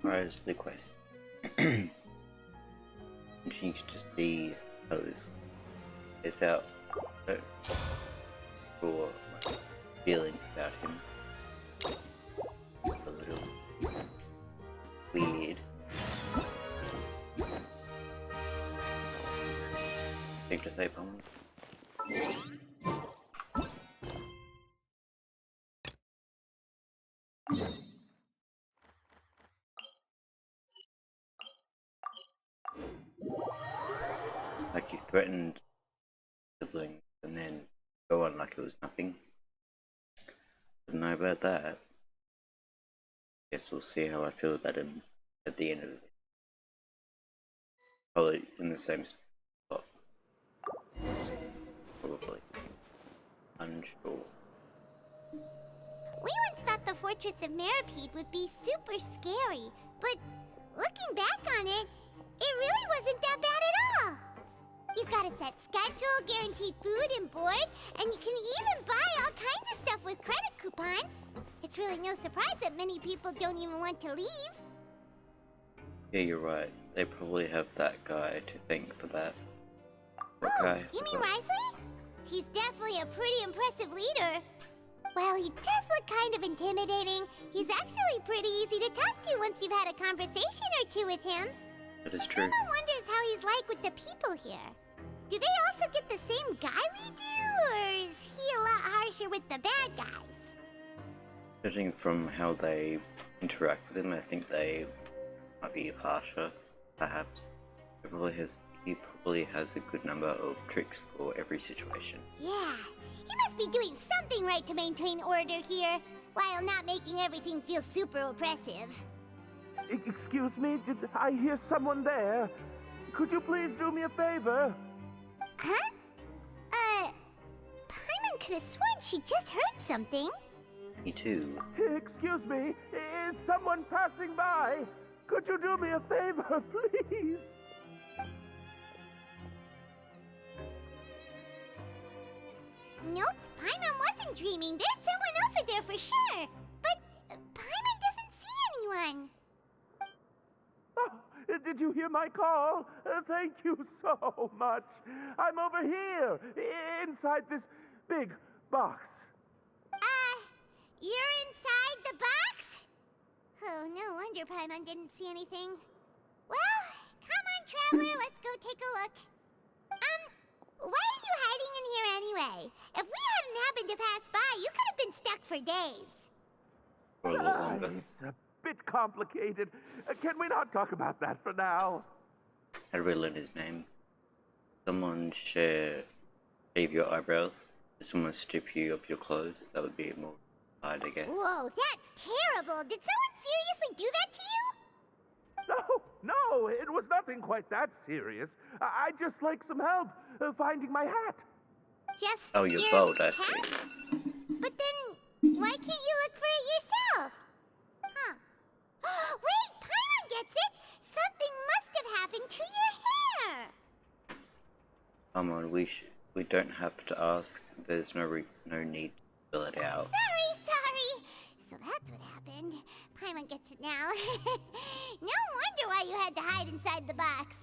Wriothesley quest. Continue to see how this is out. For my feelings about him. A little weird. Safe to say, Palmer. Like you threatened siblings and then go on like it was nothing. Didn't know about that. Guess we'll see how I feel about him at the end of it. Probably in the same spot. Probably. Unsure. We once thought the Fortress of Meripede would be super scary, but looking back on it, it really wasn't that bad at all. You've got a set schedule, guaranteed food and board, and you can even buy all kinds of stuff with credit coupons. It's really no surprise that many people don't even want to leave. Yeah, you're right. They probably have that guy to thank for that. What Oh, guy? you mean Wriothesley? He's definitely a pretty impressive leader. Well, he does look kind of intimidating. He's actually pretty easy to talk to once you've had a conversation or two with him. That is true. Someone wonders how he's like with the people here. Do they also get the same guy we do, or is he a lot harsher with the bad guys? Judging from how they interact with him, I think they might be harsher, perhaps. He probably has a good number of tricks for every situation. Yeah, he must be doing something right to maintain order here, while not making everything feel super oppressive. Excuse me, did I hear someone there? Could you please do me a favor? Huh? Paimon could have sworn she just heard something. Me too. Excuse me, is someone passing by? Could you do me a favor, please? Nope, Paimon wasn't dreaming. There's someone over there for sure. But Paimon doesn't see anyone. Oh, did you hear my call? Thank you so much. I'm over here, inside this big box. You're inside the box? Oh, no wonder Paimon didn't see anything. Well, come on, Traveler, let's go take a look. Why are you hiding in here anyway? If we hadn't happened to pass by, you could have been stuck for days. For a little longer. It's a bit complicated. Can we not talk about that for now? How do we learn his name? Someone shave your eyebrows? Did someone strip you of your clothes? That would be more hard, I guess. Whoa, that's terrible. Did someone seriously do that to you? No, it was nothing quite that serious. I'd just like some help finding my hat. Just Oh, you're your bold, I hat? see. But then, why can't you look for it yourself? Huh. Wait, Paimon gets it! Something must have happened to your hair! Come on, we don't have to ask. There's no need to fill it out. Sorry! So that's what happened. Paimon gets it now. No wonder why you had to hide inside the box.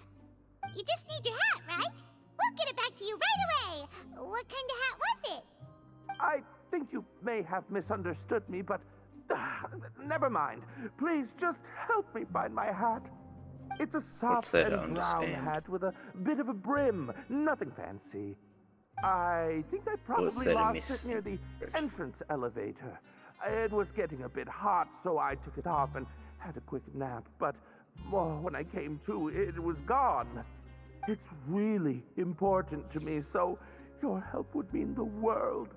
You just need your hat, right? We'll get it back to you right away. What kind of hat was it? I think you may have misunderstood me, but never mind. Please just help me find my hat. It's a What's soft there to and brown understand? hat with a bit of a brim. Nothing fancy. I think I What's probably there to lost it near the miss? entrance elevator. It was getting a bit hot, so I took it off and had a quick nap. But when I came to, it was gone. It's really important to me, so your help would mean the world.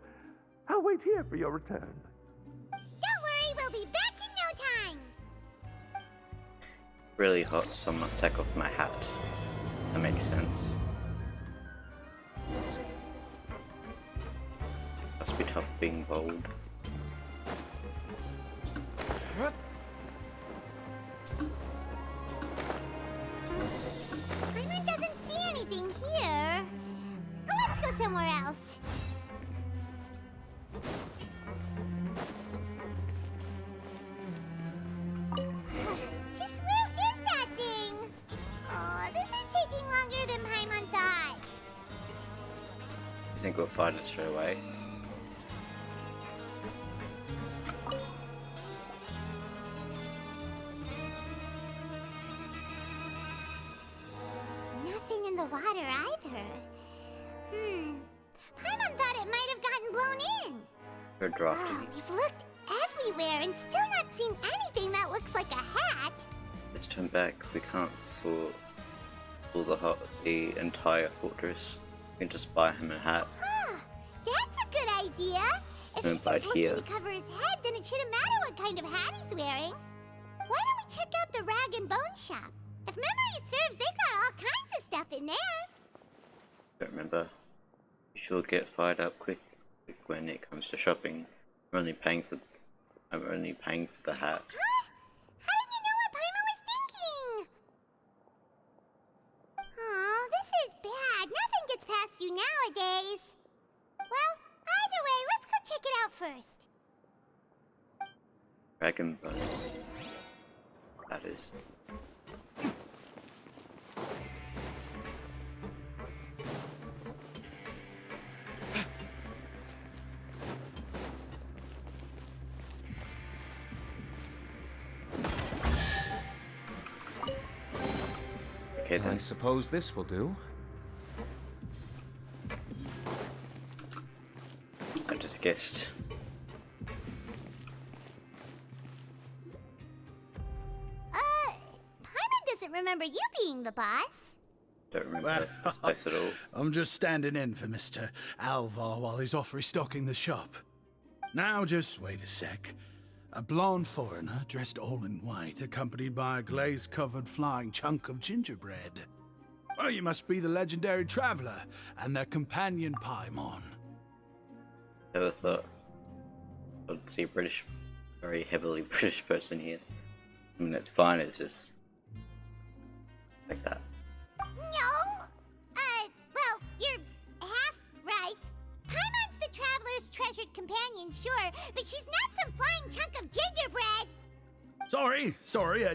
I'll wait here for your return. Don't worry, we'll be back in no time. Really hot, so I must take off my hat. That makes sense. Must be tough being bold. Paimon doesn't see anything here. Let's go somewhere else. Just You think we'll find it straight away? Nothing in the water either. Paimon thought it might have gotten blown in. We're drafting. We've looked everywhere and still not seen anything that looks like a hat. Let's turn back. We can't sort all the entire fortress. We can just buy him a hat. That's a good idea. If he's Right just looking here. to cover his head, then it shouldn't matter what kind of hat he's wearing. Why don't we check out the rag and bone shop? If memory serves, they got all kinds of stuff in there. Don't remember. You should get fired up quick when it comes to shopping. I'm only paying for the hat. Huh? How did you know what Paimon was thinking? Oh, this is bad. Nothing gets past you nowadays. Well, either way, let's go check it out first. Dragon Bone. That is. Okay I then. suppose this will do. I just guessed. Paimon doesn't remember you being the boss. Don't remember this place at all. I'm just standing in for Mr. Alvar while he's off restocking the shop. Now, just wait a sec. A blonde foreigner dressed all in white, accompanied by a glaze-covered flying chunk of gingerbread. Well, you must be the legendary traveler and their companion Paimon. Never thought I'd see a very heavily British person here. I mean, it's fine, it's just like that. No. Well, you're half right. Paimon's the traveler's treasured companion, sure, but she's not some flying chunk of gingerbread. Sorry,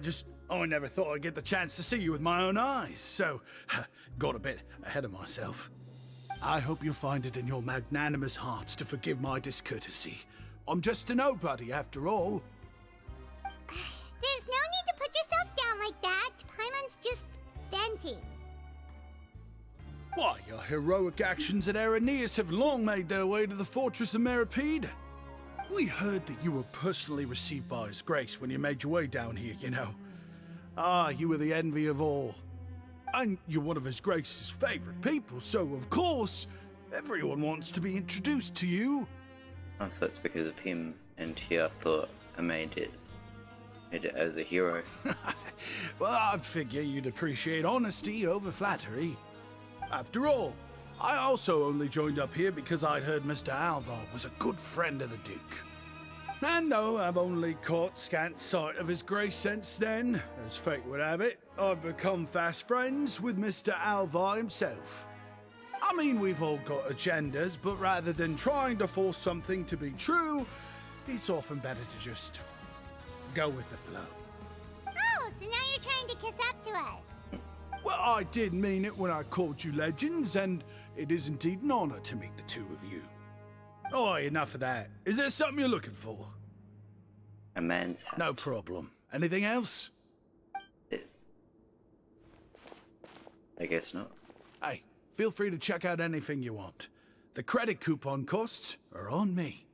I never thought I'd get the chance to see you with my own eyes, so got a bit ahead of myself. I hope you find it in your magnanimous hearts to forgive my discourtesy. I'm just a nobody, after all. There's no need to put yourself down like that. Paimon's just venting. Why, your heroic actions at Araneus have long made their way to the fortress of Meripede. We heard that you were personally received by His Grace when you made your way down here, you know. You were the envy of all. And you're one of His Grace's favorite people, so of course, everyone wants to be introduced to you. Oh, so it's because of him, and here I thought I made it as a hero. Well, I'd figure you'd appreciate honesty over flattery. After all, I also only joined up here because I'd heard Mr. Alvar was a good friend of the Duke. And though I've only caught scant sight of His Grace since then, as fate would have it, I've become fast friends with Mr. Alvar himself. I mean, we've all got agendas, but rather than trying to force something to be true, it's often better to just go with the flow. Oh, so now you're trying to kiss up to us. Well, I did mean it when I called you legends, and it is indeed an honor to meet the two of you. Oh, enough of that. Is there something you're looking for? A man's hat. No problem. Anything else? I guess not. Hey, feel free to check out anything you want. The credit coupon costs are on me.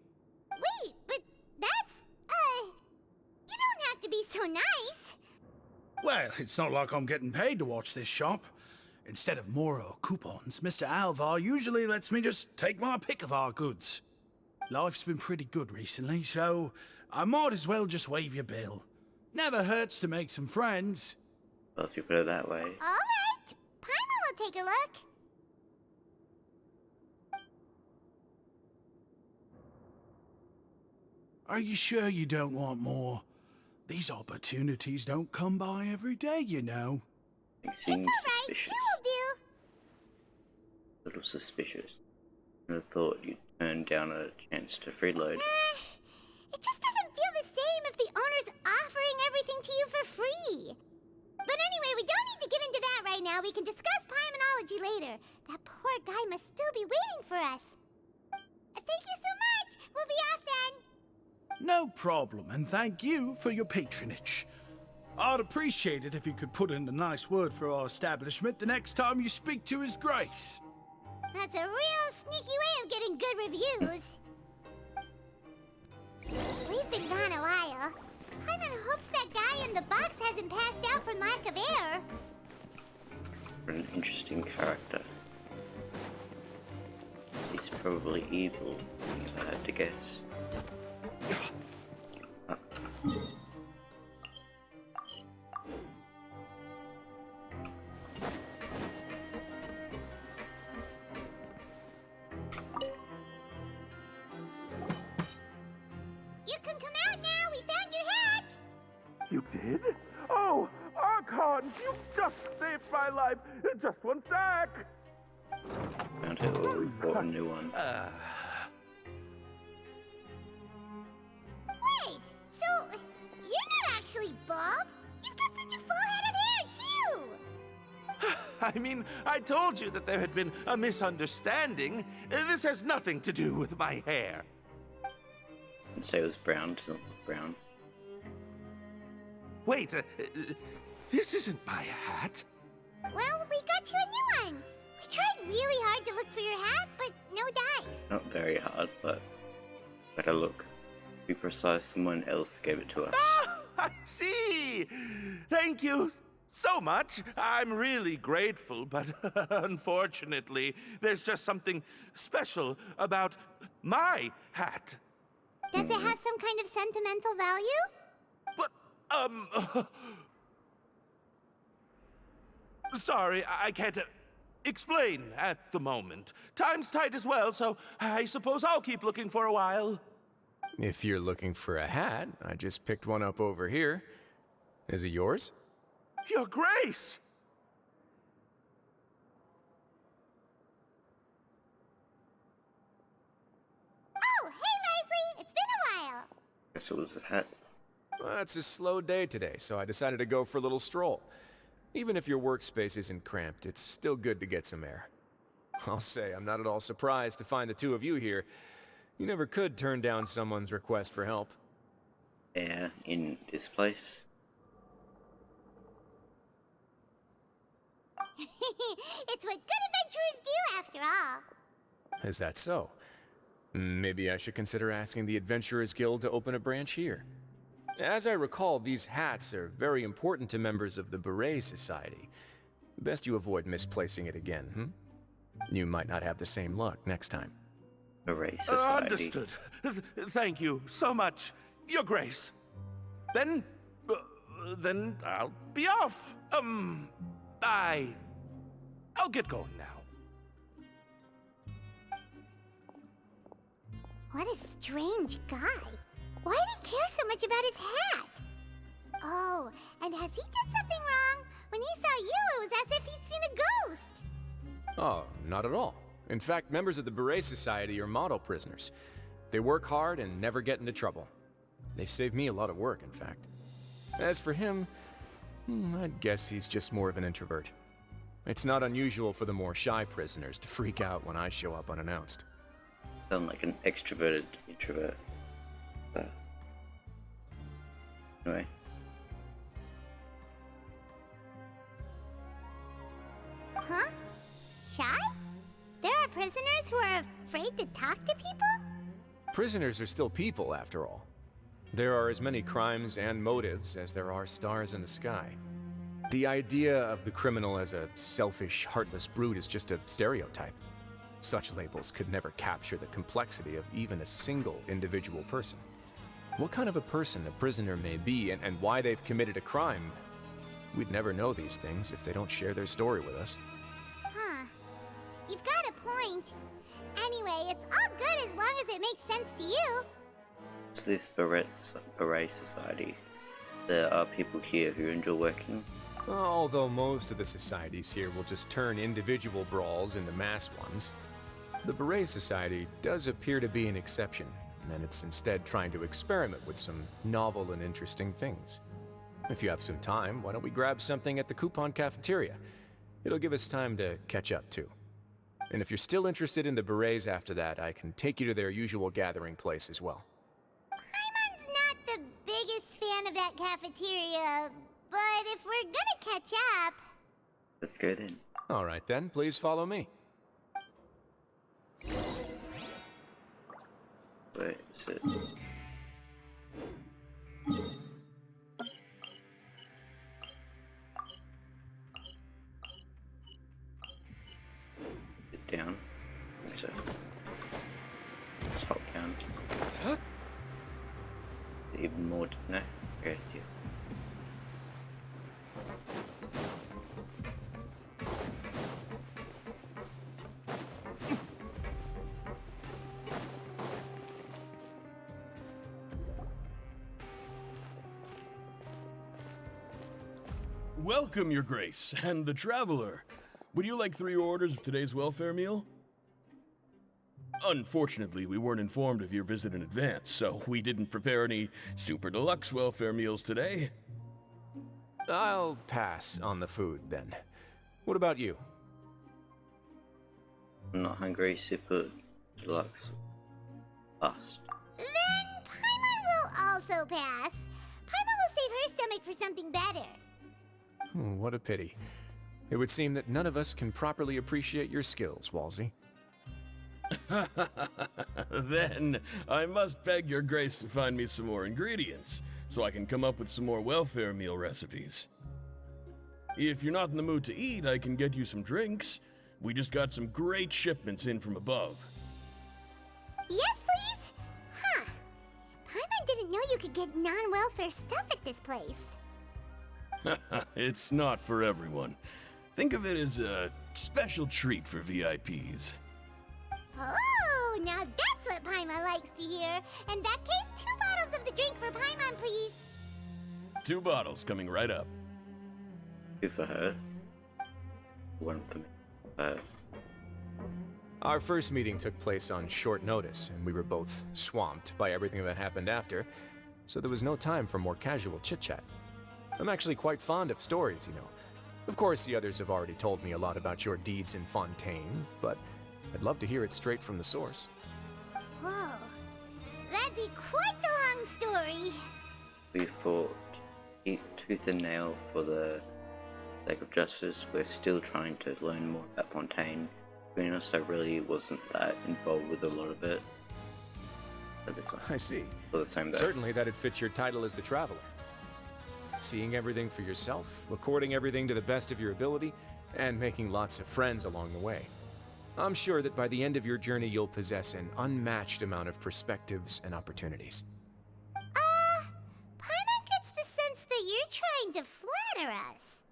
Wait, but that's, you don't have to be so nice. Well, it's not like I'm getting paid to watch this shop. Instead of more coupons, Mr. Alvar usually lets me just take my pick of our goods. Life's been pretty good recently, so I might as well just waive your bill. Never hurts to make some friends. Well, if you put it that way. All right, Paimon will take a look. Are you sure you don't want more? These opportunities don't come by every day, you know. It seems It's all right, suspicious. it will do. A little suspicious. I would have thought you'd turn down a chance to freeload. It just doesn't feel the same if the owner's offering everything to you for free. But anyway, we don't need to get into that right now. We can discuss Paimanology later. That poor guy must still be waiting for us. Thank you so much! We'll be off then! No problem, and thank you for your patronage. I'd appreciate it if you could put in a nice word for our establishment the next time you speak to His Grace. That's a real sneaky way of getting good reviews. We've been gone a while. Paimon hopes that guy in the box hasn't passed out from lack of air. An interesting character. He's probably evil, if I had to guess. You can come out now! We found your hat! You did? Oh, Archon, you just saved my life. Just one sec. Found it all, bought a new one. Wait! So, you're not actually bald? You've got such a full head of hair, too! I mean, I told you that there had been a misunderstanding. This has nothing to do with my hair. I'd say it was brown, doesn't look brown. Wait, this isn't my hat. Well, we got you a new one. We tried really hard to look for your hat, but no dice. Not very hard, but better look. To be precise, someone else gave it to us. Ah, I see. Thank you so much. I'm really grateful, but unfortunately, there's just something special about my hat. Does it have some kind of sentimental value? But, sorry, I can't explain at the moment. Time's tight as well, so I suppose I'll keep looking for a while. If you're looking for a hat, I just picked one up over here. Is it yours? Your Grace! Oh, hey, Wriothesley! It's been a while! Guess it was the hat. Well, it's a slow day today, so I decided to go for a little stroll. Even if your workspace isn't cramped, it's still good to get some air. I'll say, I'm not at all surprised to find the two of you here. You never could turn down someone's request for help. Air in this place. It's what good adventurers do, after all. Is that so? Maybe I should consider asking the Adventurers Guild to open a branch here. As I recall, these hats are very important to members of the Beret Society. Best you avoid misplacing it again, You might not have the same luck next time. Beret Society. Understood. Thank you so much, Your Grace. Then I'll be off. I'll get going now. What a strange guy. Why did he care so much about his hat? Oh, and has he done something wrong? When he saw you, it was as if he'd seen a ghost. Oh, not at all. In fact, members of the Beret Society are model prisoners. They work hard and never get into trouble. They save me a lot of work, in fact. As for him, I'd guess he's just more of an introvert. It's not unusual for the more shy prisoners to freak out when I show up unannounced. Sound like an extroverted introvert. Anyway. Huh? Shy? There are prisoners who are afraid to talk to people? Prisoners are still people, after all. There are as many crimes and motives as there are stars in the sky. The idea of the criminal as a selfish, heartless brute is just a stereotype. Such labels could never capture the complexity of even a single individual person. What kind of a person a prisoner may be and why they've committed a crime, we'd never know these things if they don't share their story with us. Huh. You've got a point. Anyway, it's all good as long as it makes sense to you. It's this Beret Society. There are people here who enjoy working. Although most of the societies here will just turn individual brawls into mass ones, the Beret Society does appear to be an exception, and it's instead trying to experiment with some novel and interesting things. If you have some time, why don't we grab something at the Coupon Cafeteria? It'll give us time to catch up too. And if you're still interested in the berets after that, I can take you to their usual gathering place as well. Paimon's not the biggest fan of that cafeteria, but if we're gonna catch up... Let's go then. All right then, please follow me. Wait, is it? Sit down. I think so. Top down. Even more. No? Okay, it's you. Welcome, Your Grace, and the Traveler. Would you like 3 orders of today's welfare meal? Unfortunately, we weren't informed of your visit in advance, so we didn't prepare any super deluxe welfare meals today. I'll pass on the food then. What about you? I'm not hungry, super deluxe. Fast. Then Paimon will also pass. Paimon will save her stomach for something better. What a pity. It would seem that none of us can properly appreciate your skills, Walsey. Then, I must beg Your Grace to find me some more ingredients, so I can come up with some more welfare meal recipes. If you're not in the mood to eat, I can get you some drinks. We just got some great shipments in from above. Yes, please? Huh. Paimon didn't know you could get non-welfare stuff at this place. It's not for everyone. Think of it as a special treat for VIPs. Oh, now that's what Paimon likes to hear. In that case, 2 bottles of the drink for Paimon, please. 2 bottles coming right up. 2 for her. 1 for me. Our first meeting took place on short notice, and we were both swamped by everything that happened after, so there was no time for more casual chit-chat. I'm actually quite fond of stories, you know. Of course, the others have already told me a lot about your deeds in Fontaine, but I'd love to hear it straight from the source. Whoa. That'd be quite the long story. We fought tooth and nail for the sake of justice. We're still trying to learn more about Fontaine. To be honest, I really wasn't that involved with a lot of it. But this one. I see. For the same though. Certainly that'd fit your title as the Traveler. Seeing everything for yourself, recording everything to the best of your ability, and making lots of friends along the way. I'm sure that by the end of your journey you'll possess an unmatched amount of perspectives and opportunities. Paimon gets the sense that you're trying to flatter us.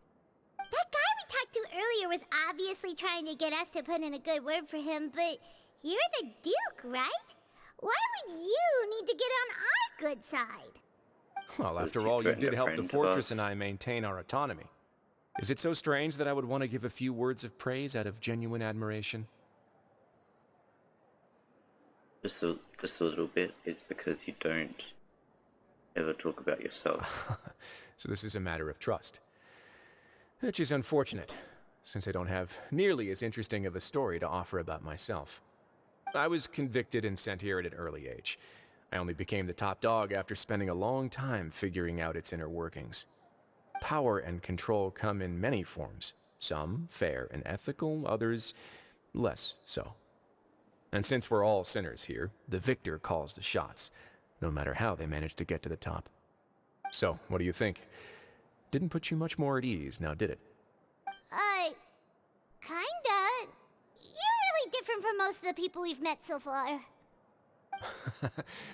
That guy we talked to earlier was obviously trying to get us to put in a good word for him, but you're the Duke, right? Why would you need to get on our good side? Well, after all, you did help the fortress and I maintain our autonomy. Is it so strange that I would want to give a few words of praise out of genuine admiration? Just a little bit. It's because you don't ever talk about yourself. So this is a matter of trust. Which is unfortunate, since I don't have nearly as interesting of a story to offer about myself. I was convicted and sent here at an early age. I only became the top dog after spending a long time figuring out its inner workings. Power and control come in many forms, some fair and ethical, others less so. And since we're all sinners here, the victor calls the shots, no matter how they manage to get to the top. So, what do you think? Didn't put you much more at ease, now did it? Kinda. You're really different from most of the people we've met so far.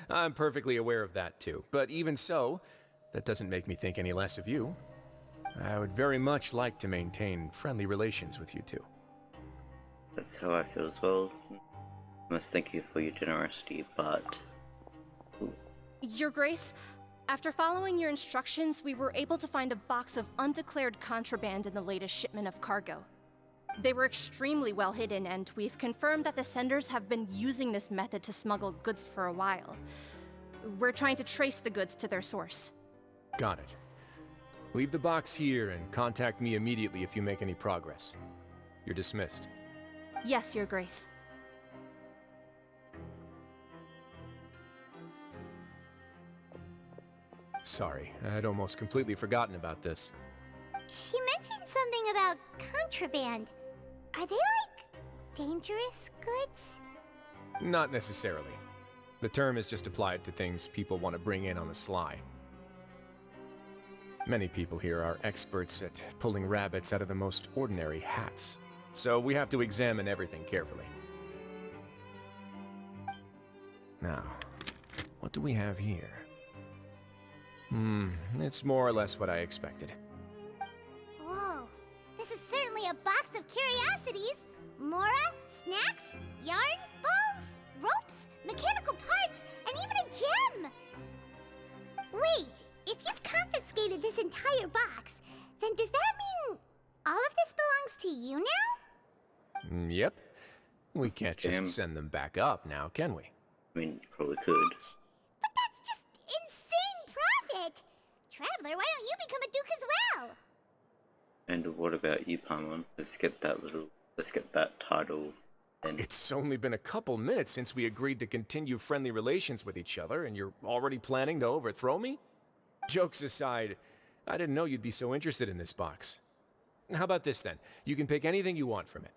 I'm perfectly aware of that too, but even so, that doesn't make me think any less of you. I would very much like to maintain friendly relations with you two. That's how I feel as well. I must thank you for your generosity, but... Your Grace, after following your instructions, we were able to find a box of undeclared contraband in the latest shipment of cargo. They were extremely well hidden, and we've confirmed that the senders have been using this method to smuggle goods for a while. We're trying to trace the goods to their source. Got it. Leave the box here and contact me immediately if you make any progress. You're dismissed. Yes, Your Grace. Sorry, I'd almost completely forgotten about this. She mentioned something about contraband. Are they like dangerous goods? Not necessarily. The term is just applied to things people want to bring in on the sly. Many people here are experts at pulling rabbits out of the most ordinary hats, so we have to examine everything carefully. Now, what do we have here? It's more or less what I expected. Whoa, this is certainly a box of curiosities. Mora, snacks, yarn, balls, ropes, mechanical parts, and even a gem! Wait, if you've confiscated this entire box, then does that mean all of this belongs to you now? Yep. We can't just Damn. send them back up now, can we? I mean, you probably could. But that's just insane profit! Traveler, why don't you become a duke as well? And what about you, Paimon? Let's get that title. And It's only been a couple minutes since we agreed to continue friendly relations with each other, and you're already planning to overthrow me? Jokes aside, I didn't know you'd be so interested in this box. How about this then? You can pick anything you want from it.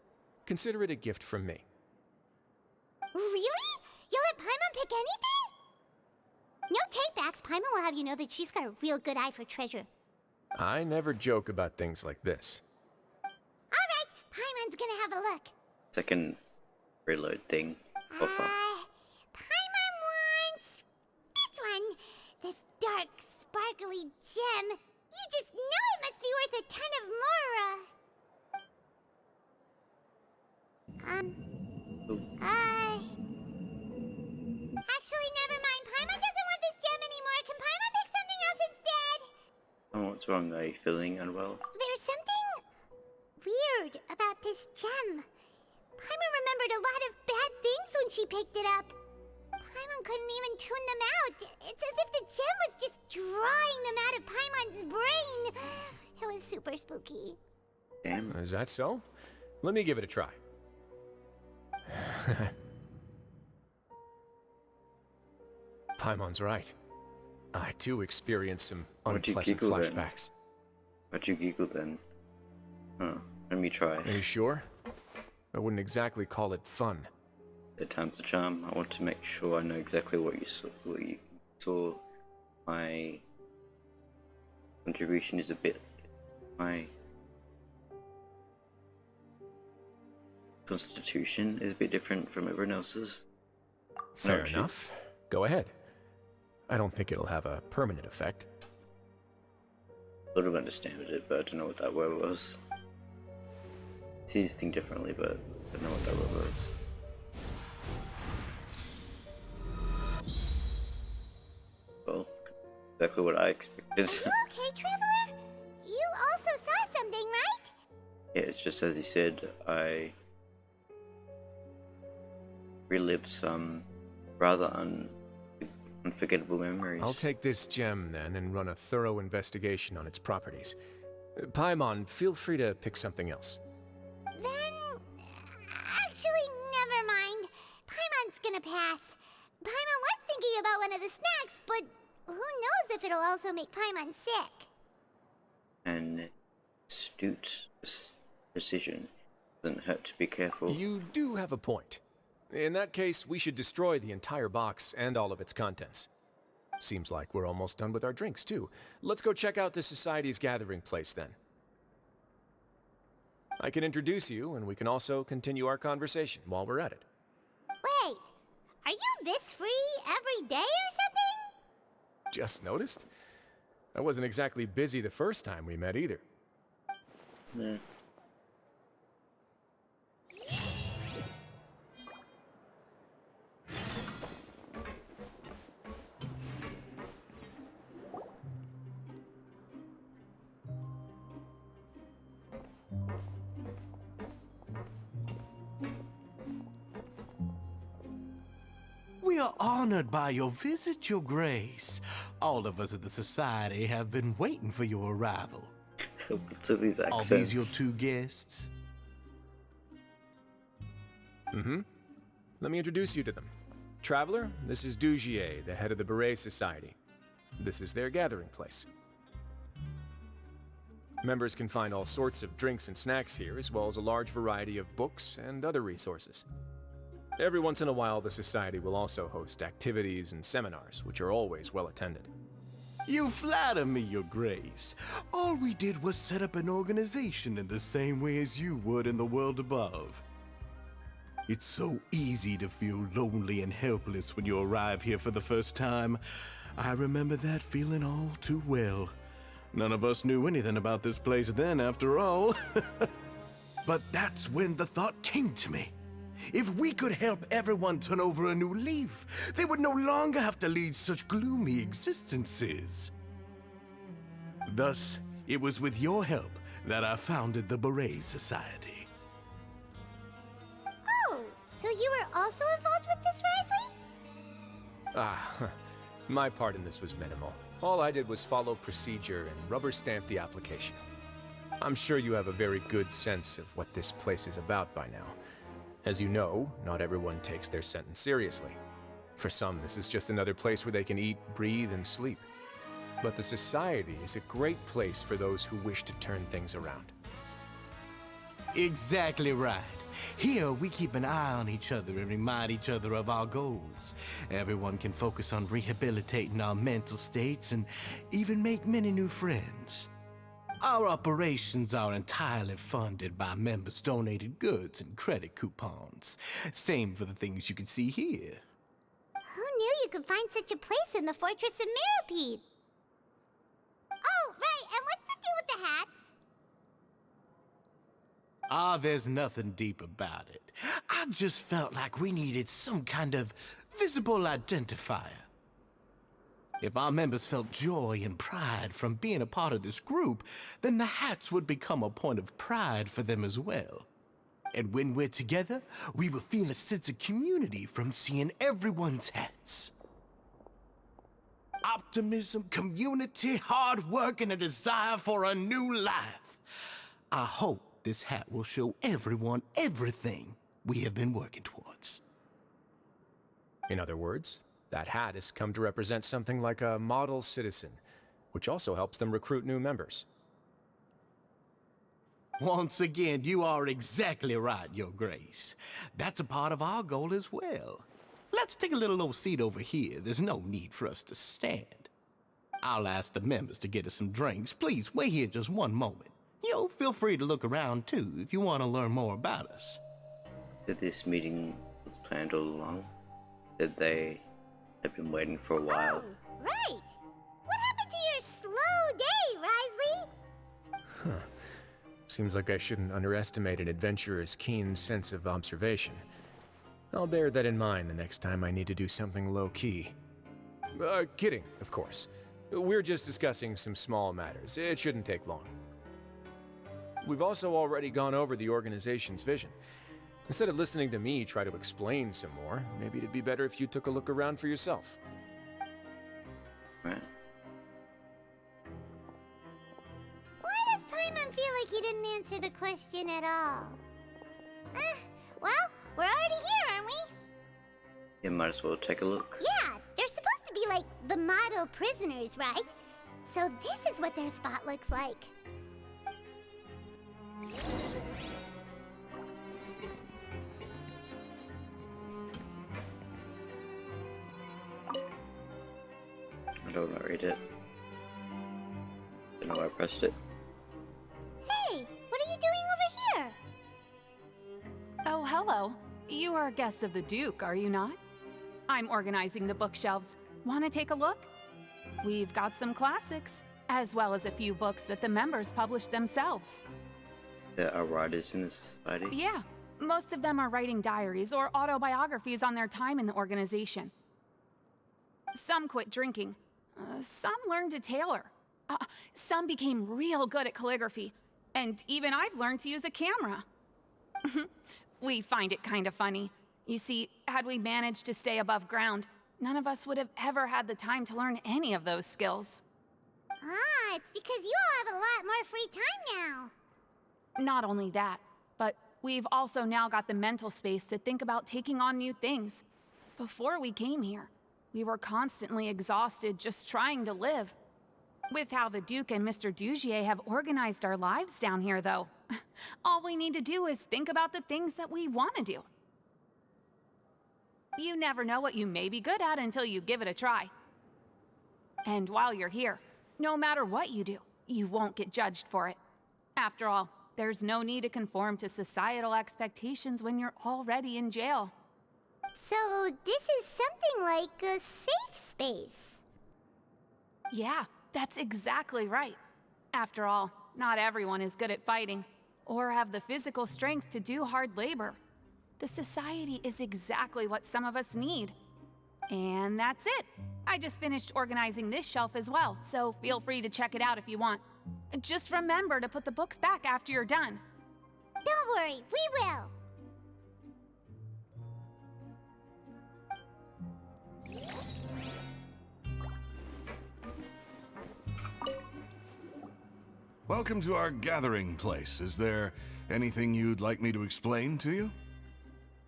Consider it a gift from me. Really? You'll let Paimon pick anything? No takebacks. Paimon will have you know that she's got a real good eye for treasure. I never joke about things like this. Alright, Paimon's gonna have a look. second reload thing offer. Paimon wants this one. This dark, sparkly gem. You just know it must be worth a ton of Mora. Actually, never mind. Paimon doesn't want this gem anymore. Can Paimon pick something else instead? Oh, what's wrong? Are you feeling unwell? There's something weird about this gem. Paimon remembered a lot of bad things when she picked it up. Paimon couldn't even tune them out. It's as if the gem was just drawing them out of Paimon's brain. It was super spooky. Damn. Is that so? Let me give it a try. Paimon's right. I too experienced some Why'd you unpleasant giggle then? flashbacks. Why'd you giggle then? Huh. Let me try. Are you sure? I wouldn't exactly call it fun. Third time's a charm. I want to make sure I know exactly what you saw. My contribution is a bit. My constitution is a bit different from everyone else's. Fair Not enough. Go ahead. I don't think it'll have a permanent effect. Sort of understand it, but I don't know what that word was. It sees things differently, but I don't know what that word was. Well, exactly what I expected. Are you okay, Traveler? You also saw something, right? Yeah, it's just as he said, I relived some rather unforgettable memories. I'll take this gem then and run a thorough investigation on its properties. Paimon, feel free to pick something else. Then, actually, never mind. Paimon's gonna pass. Paimon was thinking about one of the snacks, but who knows if it'll also make Paimon sick. An astute decision. Doesn't hurt to be careful. You do have a point. In that case, we should destroy the entire box and all of its contents. Seems like we're almost done with our drinks, too. Let's go check out the Society's gathering place, then. I can introduce you, and we can also continue our conversation while we're at it. Wait, are you this free every day or something? Just noticed? I wasn't exactly busy the first time we met, either. Yeah. We are honored by your visit, Your Grace. All of us at the Society have been waiting for your arrival. What's with these Are accents? these your two guests? Let me introduce you to them. Traveler, this is Dugier, the head of the Beret Society. This is their gathering place. Members can find all sorts of drinks and snacks here, as well as a large variety of books and other resources. Every once in a while, the Society will also host activities and seminars, which are always well attended. You flatter me, Your Grace. All we did was set up an organization in the same way as you would in the world above. It's so easy to feel lonely and helpless when you arrive here for the first time. I remember that feeling all too well. None of us knew anything about this place then, after all. But that's when the thought came to me. If we could help everyone turn over a new leaf, they would no longer have to lead such gloomy existences. Thus, it was with your help that I founded the Beret Society. Oh, so you were also involved with this, Wriothesley? My part in this was minimal. All I did was follow procedure and rubber stamp the application. I'm sure you have a very good sense of what this place is about by now. As you know, not everyone takes their sentence seriously. For some, this is just another place where they can eat, breathe, and sleep. But the Society is a great place for those who wish to turn things around. Exactly right. Here, we keep an eye on each other and remind each other of our goals. Everyone can focus on rehabilitating our mental states and even make many new friends. Our operations are entirely funded by members' donated goods and credit coupons. Same for the things you can see here. Who knew you could find such a place in the Fortress of Mirapede? Oh, right, and what's the deal with the hats? There's nothing deep about it. I just felt like we needed some kind of visible identifier. If our members felt joy and pride from being a part of this group, then the hats would become a point of pride for them as well. And when we're together, we will feel a sense of community from seeing everyone's hats. Optimism, community, hard work, and a desire for a new life. I hope this hat will show everyone everything we have been working towards. In other words, that hat has come to represent something like a model citizen, which also helps them recruit new members. Once again, you are exactly right, Your Grace. That's a part of our goal as well. Let's take a little old seat over here. There's no need for us to stand. I'll ask the members to get us some drinks. Please wait here just one moment. Feel free to look around too if you want to learn more about us. Did this meeting was planned all along? Did they have been waiting for a while? Oh, right. What happened to your slow day, Wriothesley? Seems like I shouldn't underestimate an adventurer's keen sense of observation. I'll bear that in mind the next time I need to do something low-key. Kidding, of course. We're just discussing some small matters. It shouldn't take long. We've also already gone over the organization's vision. Instead of listening to me try to explain some more, maybe it'd be better if you took a look around for yourself. Right. Why does Paimon feel like he didn't answer the question at all? Well, we're already here, aren't we? You might as well take a look. Yeah, they're supposed to be like the model prisoners, right? So this is what their spot looks like. I don't want to read it. Don't know why I pressed it. Hey, what are you doing over here? Oh, hello. You are guests of the Duke, are you not? I'm organizing the bookshelves. Want to take a look? We've got some classics, as well as a few books that the members publish themselves. There are writers in the society? Yeah, most of them are writing diaries or autobiographies on their time in the organization. Some quit drinking. Some learned to tailor. Some became real good at calligraphy. And even I've learned to use a camera. We find it kind of funny. You see, had we managed to stay above ground, none of us would have ever had the time to learn any of those skills. It's because you all have a lot more free time now. Not only that, but we've also now got the mental space to think about taking on new things. Before we came here, we were constantly exhausted just trying to live. With how the Duke and Mr. Dugier have organized our lives down here, though, all we need to do is think about the things that we want to do. You never know what you may be good at until you give it a try. And while you're here, no matter what you do, you won't get judged for it. After all, there's no need to conform to societal expectations when you're already in jail. So this is something like a safe space. Yeah, that's exactly right. After all, not everyone is good at fighting, or have the physical strength to do hard labor. The society is exactly what some of us need. And that's it. I just finished organizing this shelf as well, so feel free to check it out if you want. Just remember to put the books back after you're done. Don't worry, we will. Welcome to our gathering place. Is there anything you'd like me to explain to you?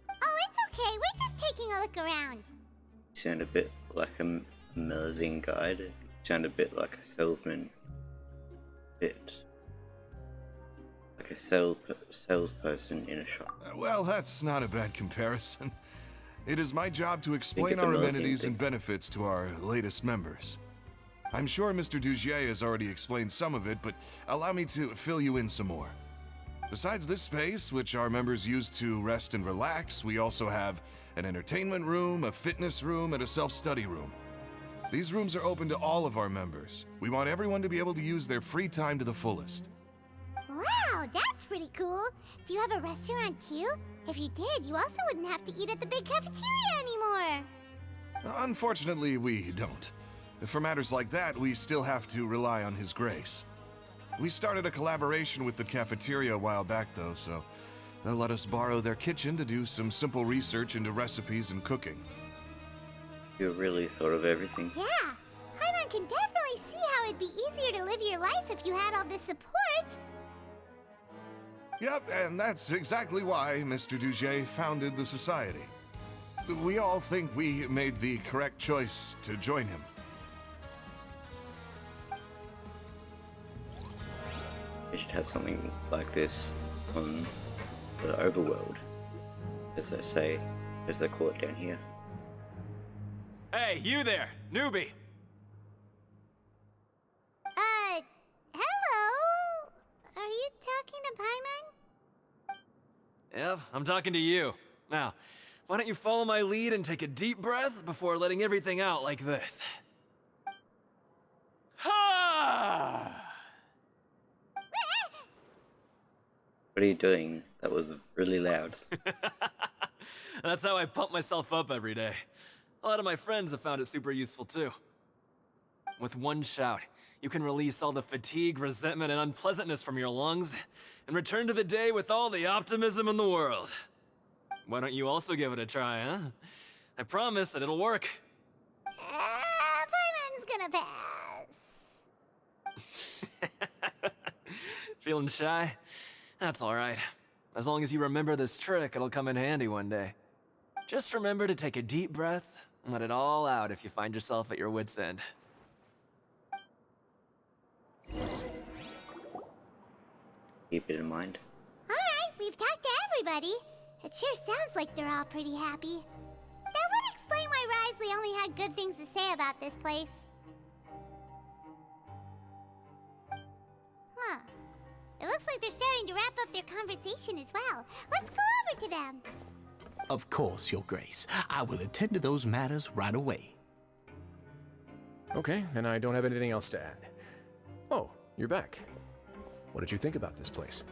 Oh, it's okay. We're just taking a look around. You sound a bit like a Melusine guide. You sound a bit like a salesman. Bit like a salesperson in a shop. Well, that's not a bad comparison. It is my job to explain of the our Melusine amenities thing. and benefits to our latest members. I'm sure Mr. Dugier has already explained some of it, but allow me to fill you in some more. Besides this space, which our members use to rest and relax, we also have an entertainment room, a fitness room, and a self-study room. These rooms are open to all of our members. We want everyone to be able to use their free time to the fullest. Wow, that's pretty cool. Do you have a restaurant too? If you did, you also wouldn't have to eat at the big cafeteria anymore. Unfortunately, we don't. For matters like that, we still have to rely on His grace. We started a collaboration with the cafeteria a while back, though, so they'll let us borrow their kitchen to do some simple research into recipes and cooking. You really thought of everything. Yeah, Paimon can definitely see how it'd be easier to live your life if you had all this support. Yep, and that's exactly why Mr. Dugier founded the society. We all think we made the correct choice to join him. We should have something like this on the overworld, as they say, as they call it down here. Hey, you there, newbie! Hello? Are you talking to Paimon? Yep, I'm talking to you. Now, why don't you follow my lead and take a deep breath before letting everything out like this? Ha! What are you doing? That was really loud. That's how I pump myself up every day. A lot of my friends have found it super useful too. With one shout, you can release all the fatigue, resentment, and unpleasantness from your lungs and return to the day with all the optimism in the world. Why don't you also give it a try, huh? I promise that it'll work. Paimon's gonna pass. Feeling shy? That's alright. As long as you remember this trick, it'll come in handy one day. Just remember to take a deep breath and let it all out if you find yourself at your wit's end. Keep it in mind. Alright, we've talked to everybody. It sure sounds like they're all pretty happy. That would explain why Wriothesley only had good things to say about this place. Huh. It looks like they're starting to wrap up their conversation as well. Let's go over to them. Of course, Your Grace. I will attend to those matters right away. Okay, then I don't have anything else to add. Oh, you're back. What did you think about this place?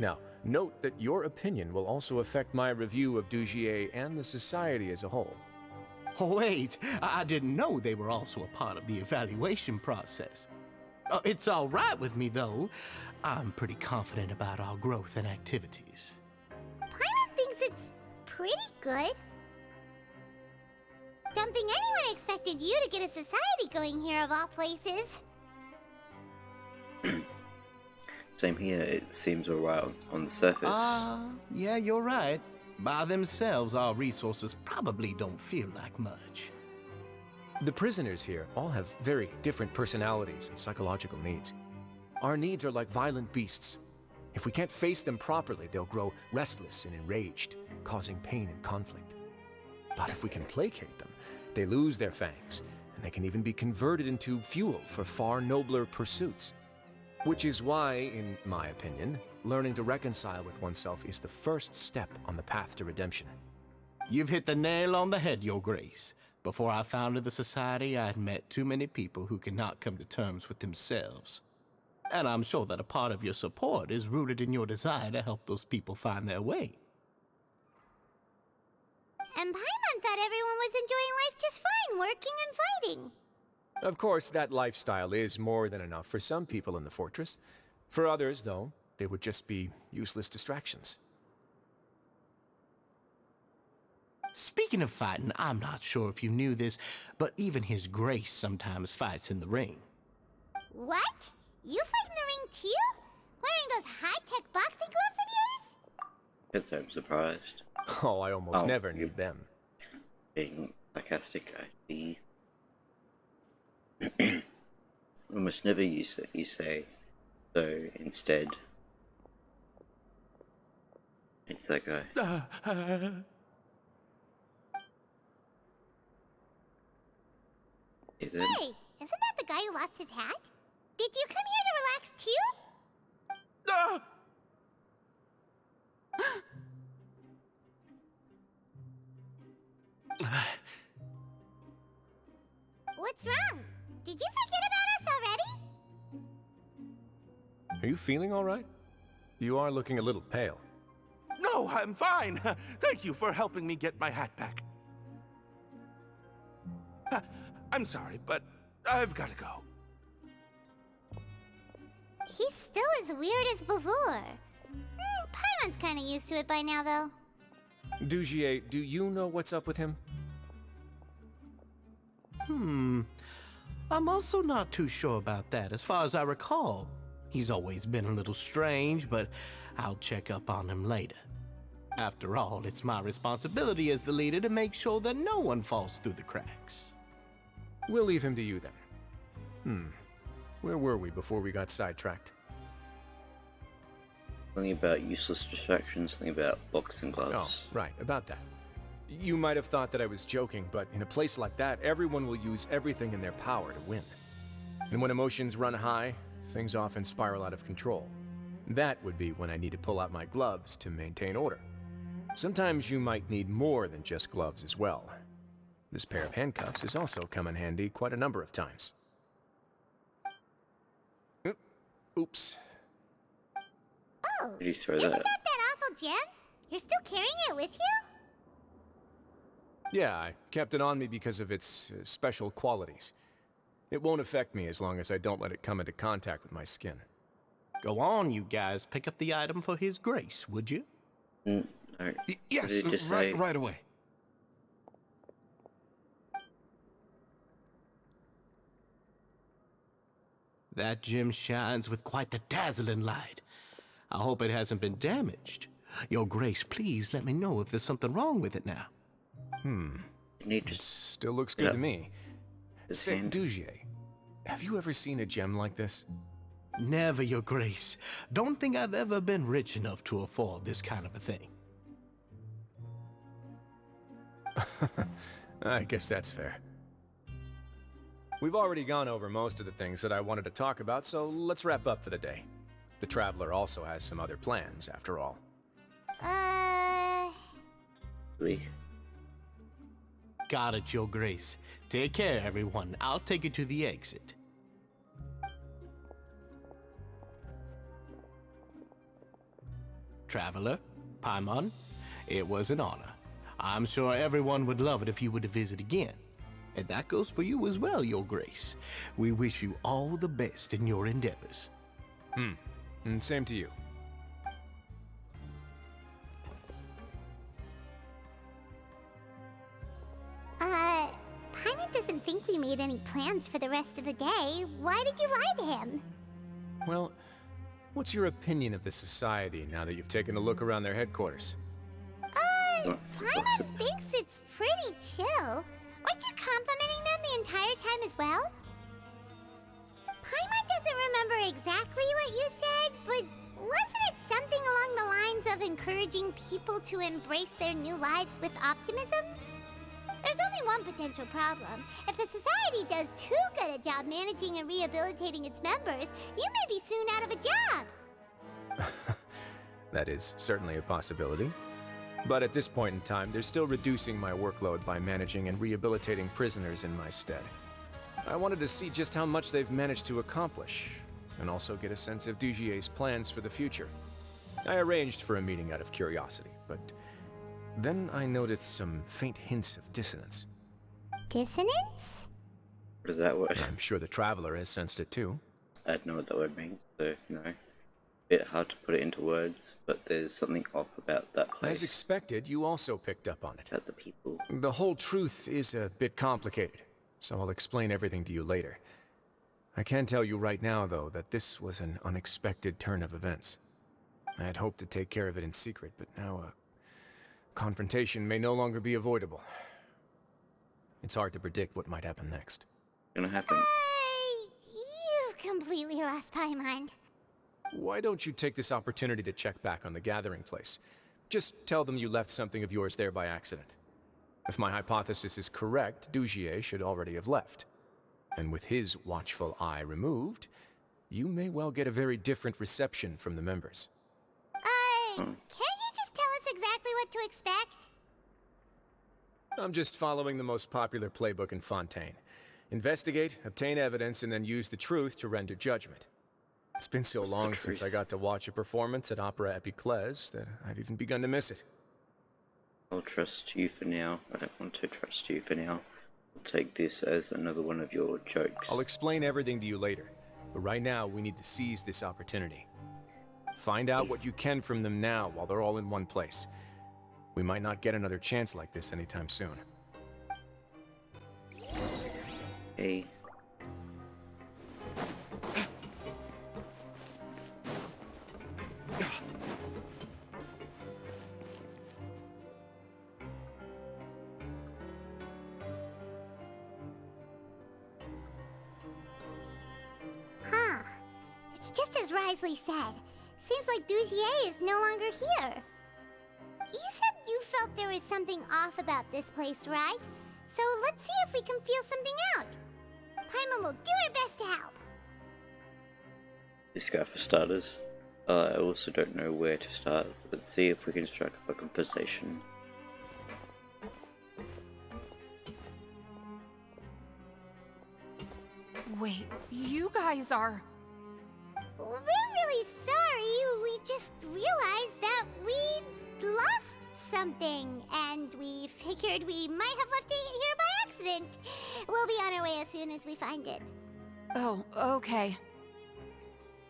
Now, note that your opinion will also affect my review of Dugier and the society as a whole. Wait, I didn't know they were also a part of the evaluation process. It's all right with me, though. I'm pretty confident about our growth and activities. Paimon thinks it's pretty good. Don't think anyone expected you to get a society going here of all places. Same here, it seems alright on the surface. Yeah, you're right. By themselves, our resources probably don't feel like much. The prisoners here all have very different personalities and psychological needs. Our needs are like violent beasts. If we can't face them properly, they'll grow restless and enraged, causing pain and conflict. But if we can placate them, they lose their fangs, and they can even be converted into fuel for far nobler pursuits. Which is why, in my opinion, learning to reconcile with oneself is the first step on the path to redemption. You've hit the nail on the head, Your Grace. Before I founded the Society, I had met too many people who could not come to terms with themselves. And I'm sure that a part of your support is rooted in your desire to help those people find their way. And Paimon thought everyone was enjoying life just fine, working and fighting. Of course, that lifestyle is more than enough for some people in the fortress. For others, though, they would just be useless distractions. Speaking of fighting, I'm not sure if you knew this, but even His Grace sometimes fights in the ring. What? You fight in the ring too? Wearing those high-tech boxing gloves of yours? Guess I'm surprised. Oh, I almost never need them. Being sarcastic, I see. Almost never you say, so instead, it's that guy. Hey, isn't that the guy who lost his hat? Did you come here to relax too? What's wrong? Did you forget about us already? Are you feeling all right? You are looking a little pale. No, I'm fine. Thank you for helping me get my hat back. I'm sorry, but I've got to go. He's still as weird as before. Paimon's kind of used to it by now, though. Dugier, do you know what's up with him? I'm also not too sure about that. As far as I recall, he's always been a little strange, but I'll check up on him later. After all, it's my responsibility as the leader to make sure that no one falls through the cracks. We'll leave him to you then. Where were we before we got sidetracked? Something about useless distractions, something about boxing gloves. Oh, right, about that. You might have thought that I was joking, but in a place like that, everyone will use everything in their power to win. And when emotions run high, things often spiral out of control. That would be when I need to pull out my gloves to maintain order. Sometimes you might need more than just gloves as well. This pair of handcuffs has also come in handy quite a number of times. Oops. Oh, Did you throw isn't that? that awful gem? You're still carrying it with you? Yeah, I kept it on me because of its special qualities. It won't affect me as long as I don't let it come into contact with my skin. Go on, you guys. Pick up the item for His Grace, would you? No. Yes, What did it just say? right away. That gem shines with quite the dazzling light. I hope it hasn't been damaged. Your Grace, please let me know if there's something wrong with it now. You need to It still looks good to me. his Say, hand. Dugier, have you ever seen a gem like this? Never, Your Grace. Don't think I've ever been rich enough to afford this kind of a thing. I guess that's fair. We've already gone over most of the things that I wanted to talk about, so let's wrap up for the day. The Traveler also has some other plans, after all. Really? Got it, Your Grace. Take care, everyone. I'll take you to the exit. Traveler, Paimon, it was an honor. I'm sure everyone would love it if you were to visit again. And that goes for you as well, Your Grace. We wish you all the best in your endeavors. And same to you. Paimon doesn't think we made any plans for the rest of the day. Why did you lie to him? Well, What's your opinion of the society now that you've taken a look around their headquarters? Paimon thinks it's pretty chill. Weren't you complimenting them the entire time as well? Paimon doesn't remember exactly what you said, but wasn't it something along the lines of encouraging people to embrace their new lives with optimism? There's only one potential problem. If the society does too good a job managing and rehabilitating its members, you may be soon out of a job. That is certainly a possibility. But at this point in time, they're still reducing my workload by managing and rehabilitating prisoners in my stead. I wanted to see just how much they've managed to accomplish, and also get a sense of Dugier's plans for the future. I arranged for a meeting out of curiosity, but then I noticed some faint hints of dissonance. Dissonance? What is that word? I'm sure the Traveler has sensed it too. I don't know what that word means, so, bit hard to put it into words, but there's something off about that place. As expected, you also picked up on it. About the people. The whole truth is a bit complicated, so I'll explain everything to you later. I can tell you right now, though, that this was an unexpected turn of events. I had hoped to take care of it in secret, but now a confrontation may no longer be avoidable. It's hard to predict what might happen next. Gonna happen. You've completely lost Paimon. Why don't you take this opportunity to check back on the gathering place? Just tell them you left something of yours there by accident. If my hypothesis is correct, Dugier should already have left. And with his watchful eye removed, you may well get a very different reception from the members. Can't you just tell us exactly what to expect? I'm just following the most popular playbook in Fontaine. Investigate, obtain evidence, and then use the truth to render judgment. It's been so long since I got to watch a performance at Opera Epiclese that I've even begun to miss it. I'll trust you for now. I don't want to trust you for now. I'll take this as another one of your jokes. I'll explain everything to you later, but right now we need to seize this opportunity. Find out what you can from them now while they're all in one place. We might not get another chance like this anytime soon. Hey. Huh. It's just as Wriothesley said. Seems like Dugier is no longer here. You said you felt there was something off about this place, right? So let's see if we can feel something out. Paimon will do her best to help. This guy for starters. I also don't know where to start. Let's see if we can strike up a conversation. Wait, you guys are... We're really sorry. We just realized that we lost something, and we figured we might have left it here by accident. We'll be on our way as soon as we find it. Oh, okay.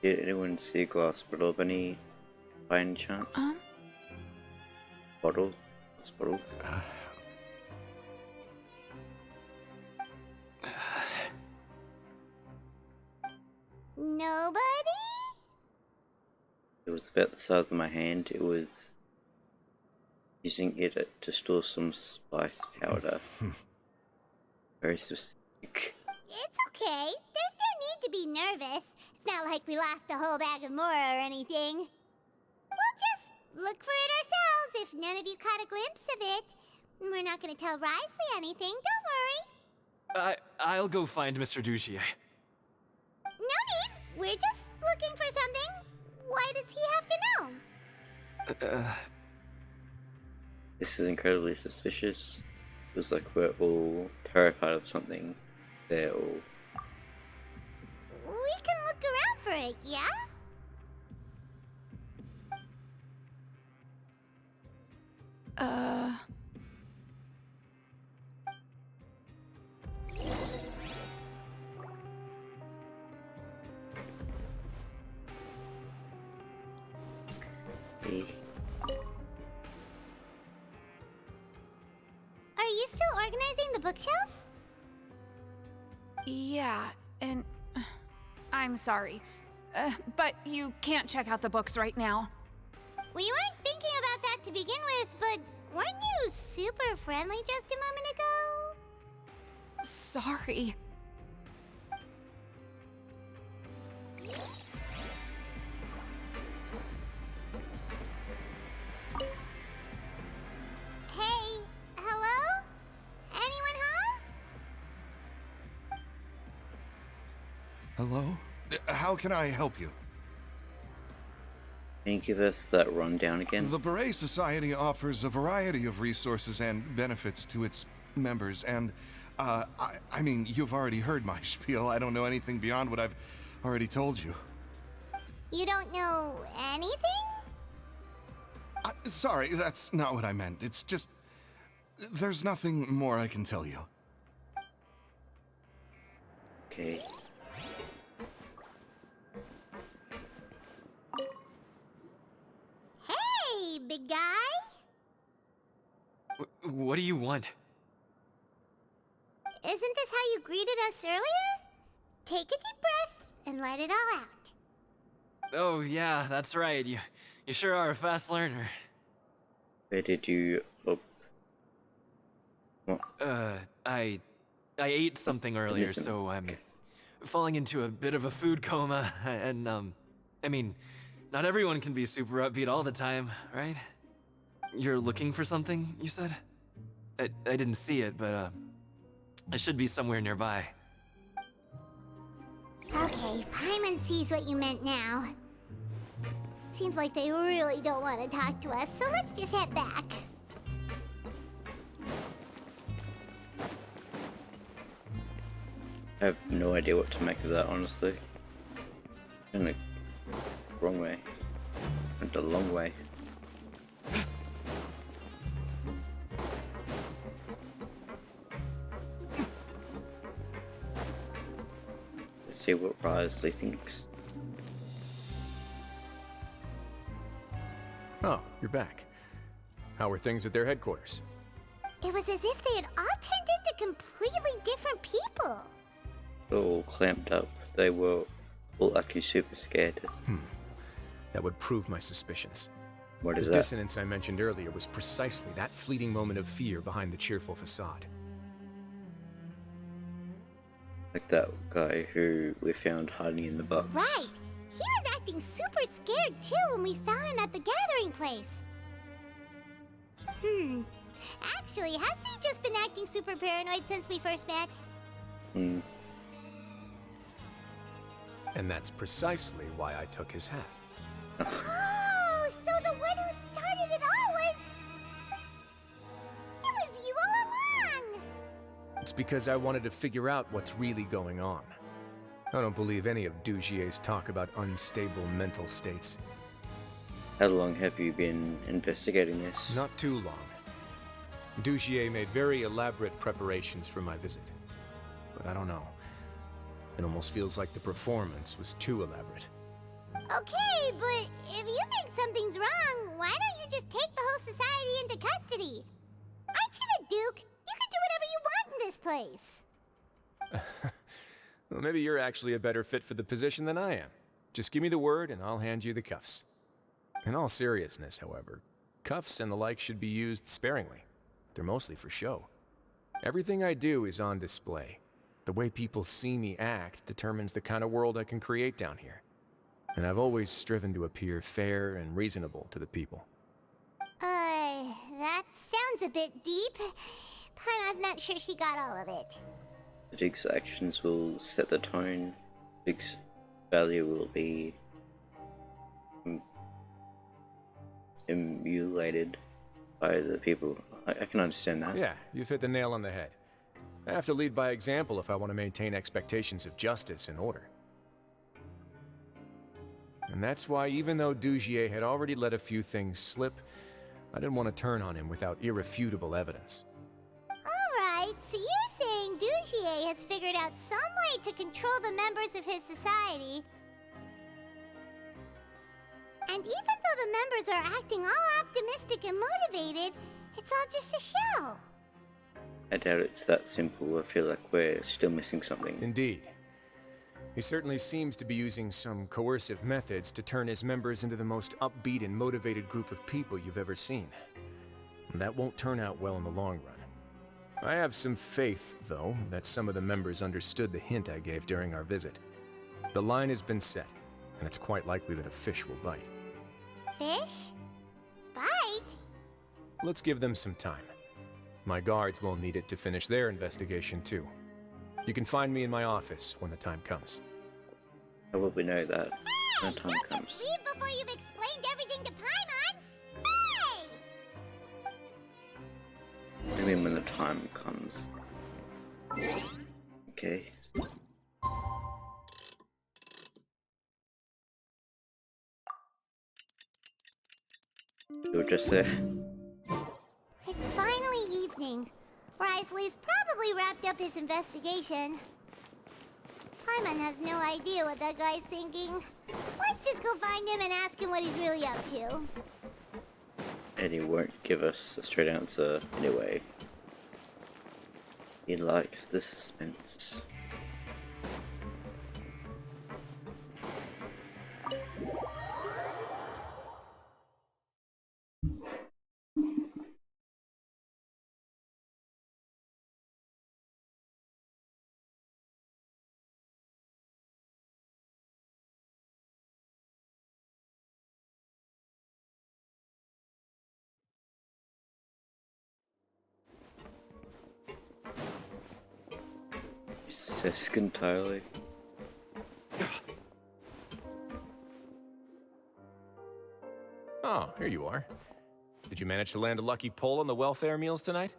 Did anyone see a glass bottle of any by any chance? Bottle? Glass bottle? Nobody? It was about the size of my hand. It was using it to store some spice powder. Very specific. It's okay. There's no need to be nervous. It's not like we lost a whole bag of Mora or anything. We'll just look for it ourselves if none of you caught a glimpse of it. We're not going to tell Wriothesley anything, don't worry. I'll go find Mr. Dugier. No need. We're just looking for something. Why does he have to know? This is incredibly suspicious. It was like we're all terrified of something. They're all... We can look around for it, yeah? Hey. Are you still organizing the bookshelves? Yeah, and... I'm sorry. But you can't check out the books right now. We weren't thinking about that to begin with, but weren't you super friendly just a moment ago? Sorry. Hey, hello? Anyone home? Hello? How can I help you? Can you give us that rundown again? The Beret Society offers a variety of resources and benefits to its members, and, I mean, you've already heard my spiel. I don't know anything beyond what I've already told you. You don't know anything? Sorry, that's not what I meant. It's just... there's nothing more I can tell you. Okay. Hey, big guy. What do you want? Isn't this how you greeted us earlier? Take a deep breath and let it all out. Oh, yeah, that's right. You sure are a fast learner. Where did you... Oh. What? I ate something earlier, Listen. so I'm falling into a bit of a food coma, and, I mean, not everyone can be super upbeat all the time, right? You're looking for something, you said? I didn't see it, but, it should be somewhere nearby. Okay, Paimon sees what you meant now. Seems like they really don't want to talk to us, so let's just head back. I have no idea what to make of that, honestly. In the wrong way. Went the long way. Let's see what Wriothesley thinks. Oh, you're back. How are things at their headquarters? It was as if they had all turned into completely different people. All clamped up. They were all actually super scared. That would prove my suspicions. What is The that? dissonance I mentioned earlier was precisely that fleeting moment of fear behind the cheerful facade. Like that guy who we found hiding in the box. Right. He was acting super scared too when we saw him at the gathering place. Actually, hasn't he just been acting super paranoid since we first met? Hmm. And that's precisely why I took his hat. Oh, so the one who started it all was... It was you all along! It's because I wanted to figure out what's really going on. I don't believe any of Dugier's talk about unstable mental states. How long have you been investigating this? Not too long. Dugier made very elaborate preparations for my visit. But I don't know. It almost feels like the performance was too elaborate. Okay, but if you think something's wrong, why don't you just take the whole society into custody? Aren't you the Duke? You can do whatever you want in this place. Well, maybe you're actually a better fit for the position than I am. Just give me the word and I'll hand you the cuffs. In all seriousness, however, cuffs and the like should be used sparingly. They're mostly for show. Everything I do is on display. The way people see me act determines the kind of world I can create down here. And I've always striven to appear fair and reasonable to the people. That sounds a bit deep. Paimon's not sure she got all of it. The Duke's actions will set the tone. Duke's value will be emulated by the people. I can understand that. Yeah, you've hit the nail on the head. I have to lead by example if I want to maintain expectations of justice and order. And that's why, even though Dugier had already let a few things slip, I didn't want to turn on him without irrefutable evidence. Alright, so you're saying Dugier has figured out some way to control the members of his society. And even though the members are acting all optimistic and motivated, it's all just a show. I doubt it's that simple. I feel like we're still missing something. Indeed. He certainly seems to be using some coercive methods to turn his members into the most upbeat and motivated group of people you've ever seen. And that won't turn out well in the long run. I have some faith, though, that some of the members understood the hint I gave during our visit. The line has been set, and it's quite likely that a fish will bite. Fish? Bite? Let's give them some time. My guards will need it to finish their investigation, too. You can find me in my office when the time comes. How will we know that when Hey, the time don't comes? just leave before you've explained everything to Paimon! Hey! I mean when the time comes. Okay. You're just there. It's finally evening. Wriothesley's probably wrapped up his investigation. Paimon has no idea what that guy's thinking. Let's just go find him and ask him what he's really up to. And he won't give us a straight answer anyway. He likes the suspense. Sisk entirely. Oh, here you are. Did you manage to land a lucky pull on the welfare meals tonight?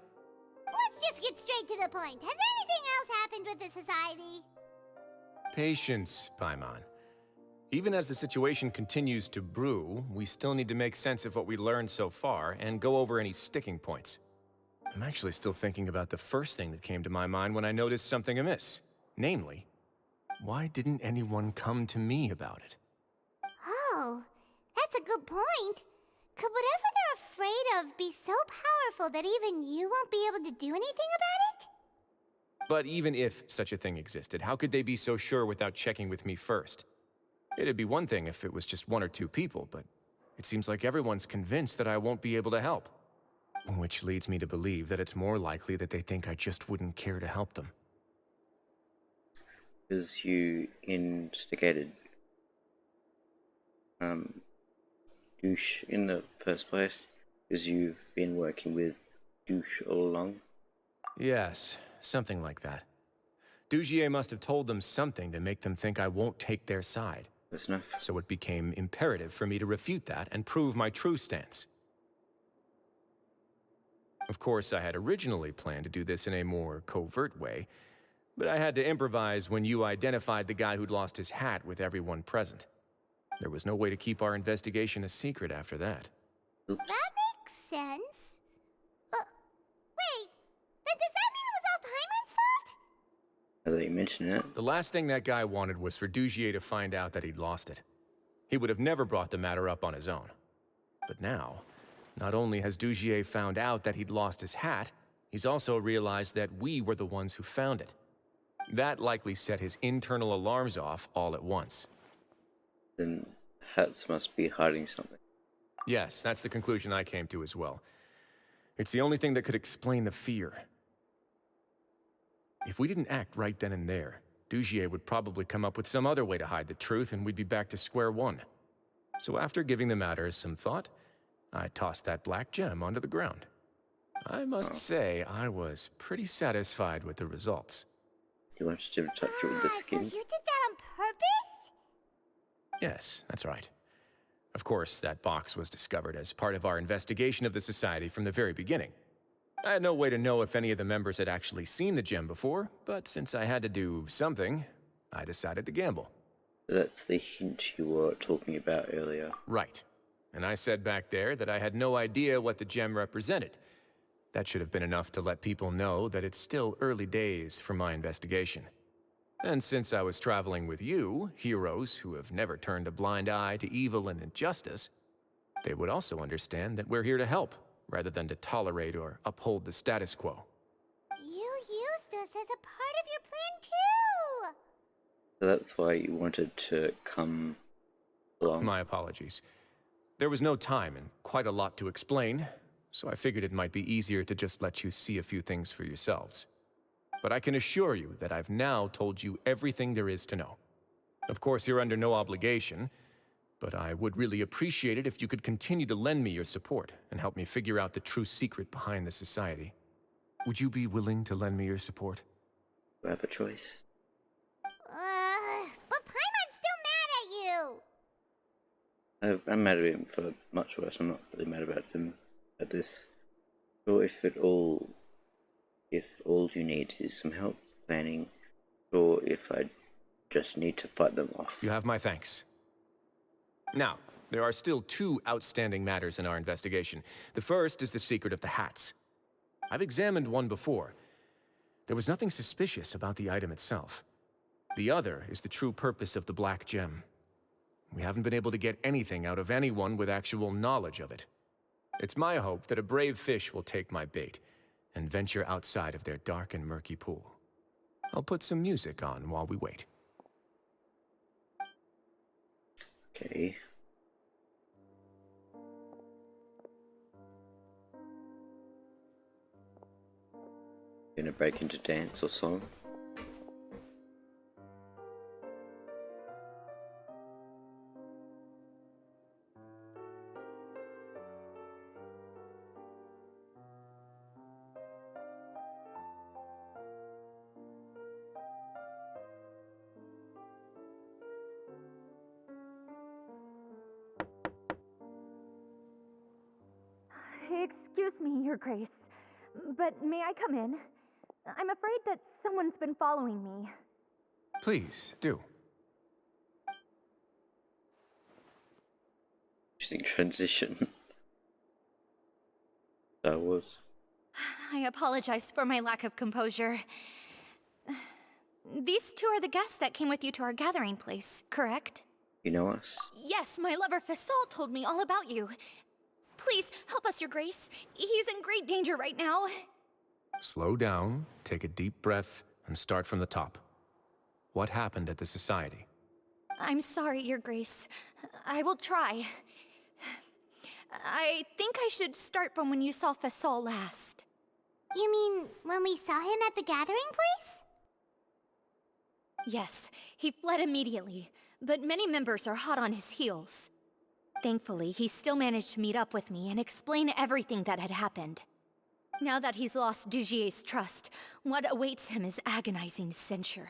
Let's just get straight to the point. Has anything else happened with the society? Patience, Paimon. Even as the situation continues to brew, we still need to make sense of what we learned so far and go over any sticking points. I'm actually still thinking about the first thing that came to my mind when I noticed something amiss. Namely, why didn't anyone come to me about it? Oh, that's a good point. Could whatever they're afraid of be so powerful that even you won't be able to do anything about it? But even if such a thing existed, how could they be so sure without checking with me first? It'd be one thing if it was just one or two people, but it seems like everyone's convinced that I won't be able to help. Which leads me to believe that it's more likely that they think I just wouldn't care to help them. Because you instigated Douche in the first place, because you've been working with Douche all along. Yes, something like that. Dugier must have told them something to make them think I won't take their side. That's enough. So it became imperative for me to refute that and prove my true stance. Of course, I had originally planned to do this in a more covert way, but I had to improvise when you identified the guy who'd lost his hat with everyone present. There was no way to keep our investigation a secret after that. Oops. That makes sense. Wait, then does that mean it was all Paimon's fault? Now that you mention it. The last thing that guy wanted was for Dugier to find out that he'd lost it. He would have never brought the matter up on his own. But now, not only has Dugier found out that he'd lost his hat, he's also realized that we were the ones who found it. That likely set his internal alarms off all at once. Then Hats must be hiding something. Yes, that's the conclusion I came to as well. It's the only thing that could explain the fear. If we didn't act right then and there, Dugier would probably come up with some other way to hide the truth and we'd be back to square one. So after giving the matter some thought, I tossed that black gem onto the ground. I must say, I was pretty satisfied with the results. You wanted to touch it with the So skin? you did that on purpose? Yes, that's right. Of course, that box was discovered as part of our investigation of the Society from the very beginning. I had no way to know if any of the members had actually seen the gem before, but since I had to do something, I decided to gamble. That's the hint you were talking about earlier. Right. And I said back there that I had no idea what the gem represented. That should have been enough to let people know that it's still early days for my investigation. And since I was traveling with you, heroes who have never turned a blind eye to evil and injustice, they would also understand that we're here to help, rather than to tolerate or uphold the status quo. You used us as a part of your plan too! So that's why you wanted to come along. My apologies. There was no time and quite a lot to explain, so I figured it might be easier to just let you see a few things for yourselves. But I can assure you that I've now told you everything there is to know. Of course, you're under no obligation, but I would really appreciate it if you could continue to lend me your support and help me figure out the true secret behind the society. Would you be willing to lend me your support? Do I have a choice? But Paimon's still mad at you! I'm mad at him for much worse. I'm not really mad about him at this. Or if all you need is some help planning, or if I just need to fight them off. You have my thanks. Now, there are still two outstanding matters in our investigation. The first is the secret of the hats. I've examined one before. There was nothing suspicious about the item itself. The other is the true purpose of the black gem. We haven't been able to get anything out of anyone with actual knowledge of it. It's my hope that a brave fish will take my bait and venture outside of their dark and murky pool. I'll put some music on while we wait. Okay. Gonna break into dance or song? Excuse me, Your Grace, but may I come in? I'm afraid that someone's been following me. Please, do. Interesting transition. That was. I apologize for my lack of composure. These two are the guests that came with you to our gathering place, correct? You know us? Yes, my lover Fasol told me all about you. Please, help us, Your Grace. He's in great danger right now. Slow down, take a deep breath, and start from the top. What happened at the Society? I'm sorry, Your Grace. I will try. I think I should start from when you saw Fasol last. You mean when we saw him at the gathering place? Yes, he fled immediately, but many members are hot on his heels. Thankfully, he still managed to meet up with me and explain everything that had happened. Now that he's lost Dugier's trust, what awaits him is agonizing censure.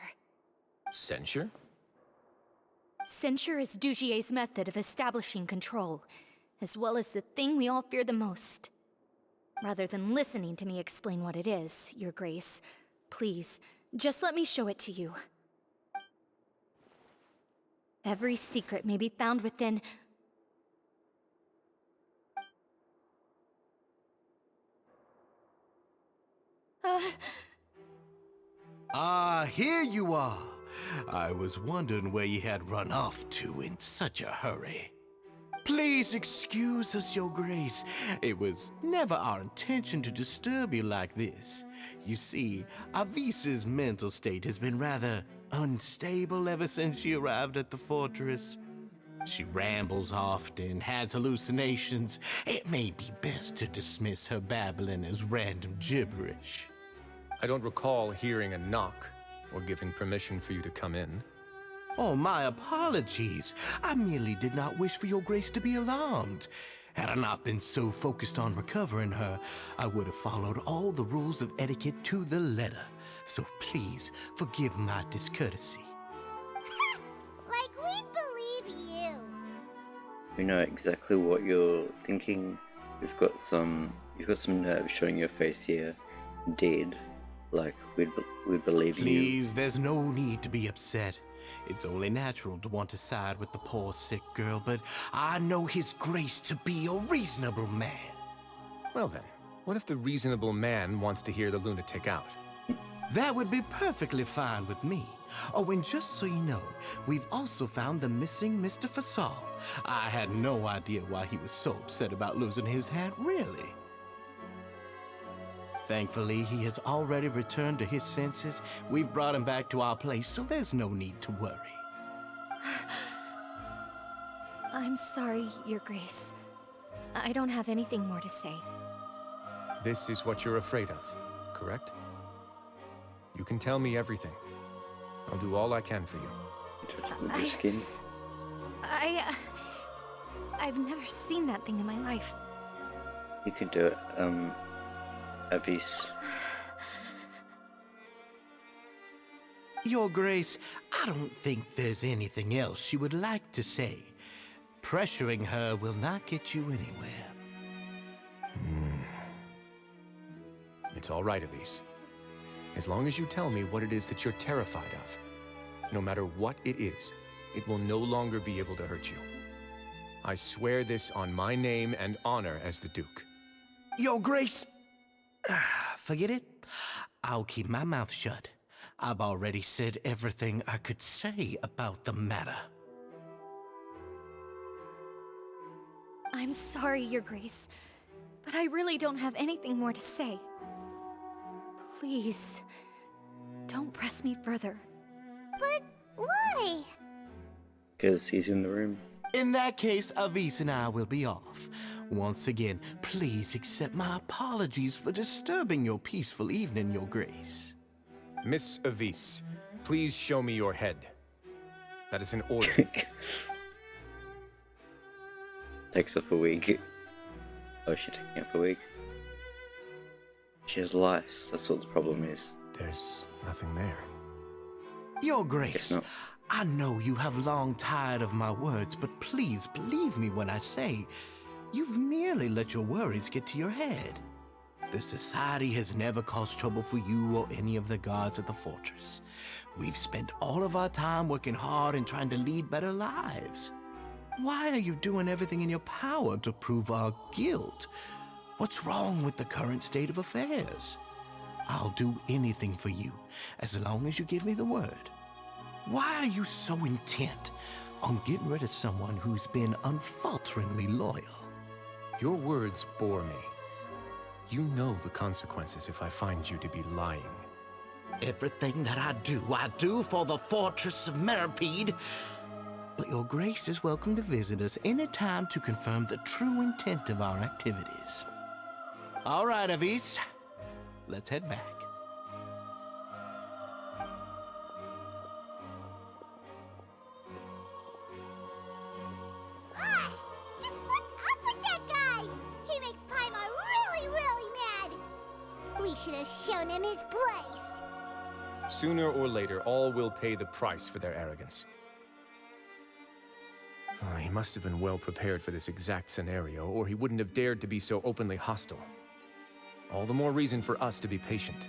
Censure? Censure is Dugier's method of establishing control, as well as the thing we all fear the most. Rather than listening to me explain what it is, Your Grace, please, just let me show it to you. Every secret may be found within... Here you are. I was wondering where you had run off to in such a hurry. Please excuse us, Your Grace. It was never our intention to disturb you like this. You see, Avisa's mental state has been rather unstable ever since she arrived at the fortress. She rambles often, has hallucinations. It may be best to dismiss her babbling as random gibberish. I don't recall hearing a knock or giving permission for you to come in. Oh, my apologies. I merely did not wish for Your Grace to be alarmed. Had I not been so focused on recovering her, I would have followed all the rules of etiquette to the letter. So please, forgive my discourtesy. Like we believe you. We know exactly what you're thinking. You've got some nerve showing your face here. Indeed. Like, we believe you. Please, there's no need to be upset. It's only natural to want to side with the poor sick girl, but I know His Grace to be a reasonable man. Well then, what if the reasonable man wants to hear the lunatic out? That would be perfectly fine with me. Oh, and just so you know, we've also found the missing Mr. Fasol. I had no idea why he was so upset about losing his hat, really. Thankfully, he has already returned to his senses. We've brought him back to our place, so there's no need to worry. I'm sorry, Your Grace. I don't have anything more to say. This is what you're afraid of, correct? You can tell me everything. I'll do all I can for you. Your skin. I've never seen that thing in my life. You can do it, Avis. Your Grace, I don't think there's anything else she would like to say. Pressuring her will not get you anywhere. It's all right, Elise. As long as you tell me what it is that you're terrified of, no matter what it is, it will no longer be able to hurt you. I swear this on my name and honor as the Duke. Your Grace, forget it. I'll keep my mouth shut. I've already said everything I could say about the matter. I'm sorry, Your Grace, but I really don't have anything more to say. Please, don't press me further. But why? Because he's in the room. In that case, Avis and I will be off. Once again, please accept my apologies for disturbing your peaceful evening, Your Grace. Miss Avis, please show me your head. That is an order. Takes off a wig. Oh, she's taking off a wig. She has lice. That's what the problem is. There's nothing there. Your Grace, I know you have long tired of my words, but please believe me when I say you've merely let your worries get to your head. The Society has never caused trouble for you or any of the guards at the fortress. We've spent all of our time working hard and trying to lead better lives. Why are you doing everything in your power to prove our guilt? What's wrong with the current state of affairs? I'll do anything for you, as long as you give me the word. Why are you so intent on getting rid of someone who's been unfalteringly loyal? Your words bore me. You know the consequences if I find you to be lying. Everything that I do for the Fortress of Meripede. But Your Grace is welcome to visit us any time to confirm the true intent of our activities. All right, Avis. Let's head back. Just what's up with that guy? He makes Paimon really, really mad. We should have shown him his place. Sooner or later, all will pay the price for their arrogance. Oh, he must have been well prepared for this exact scenario, or he wouldn't have dared to be so openly hostile. All the more reason for us to be patient.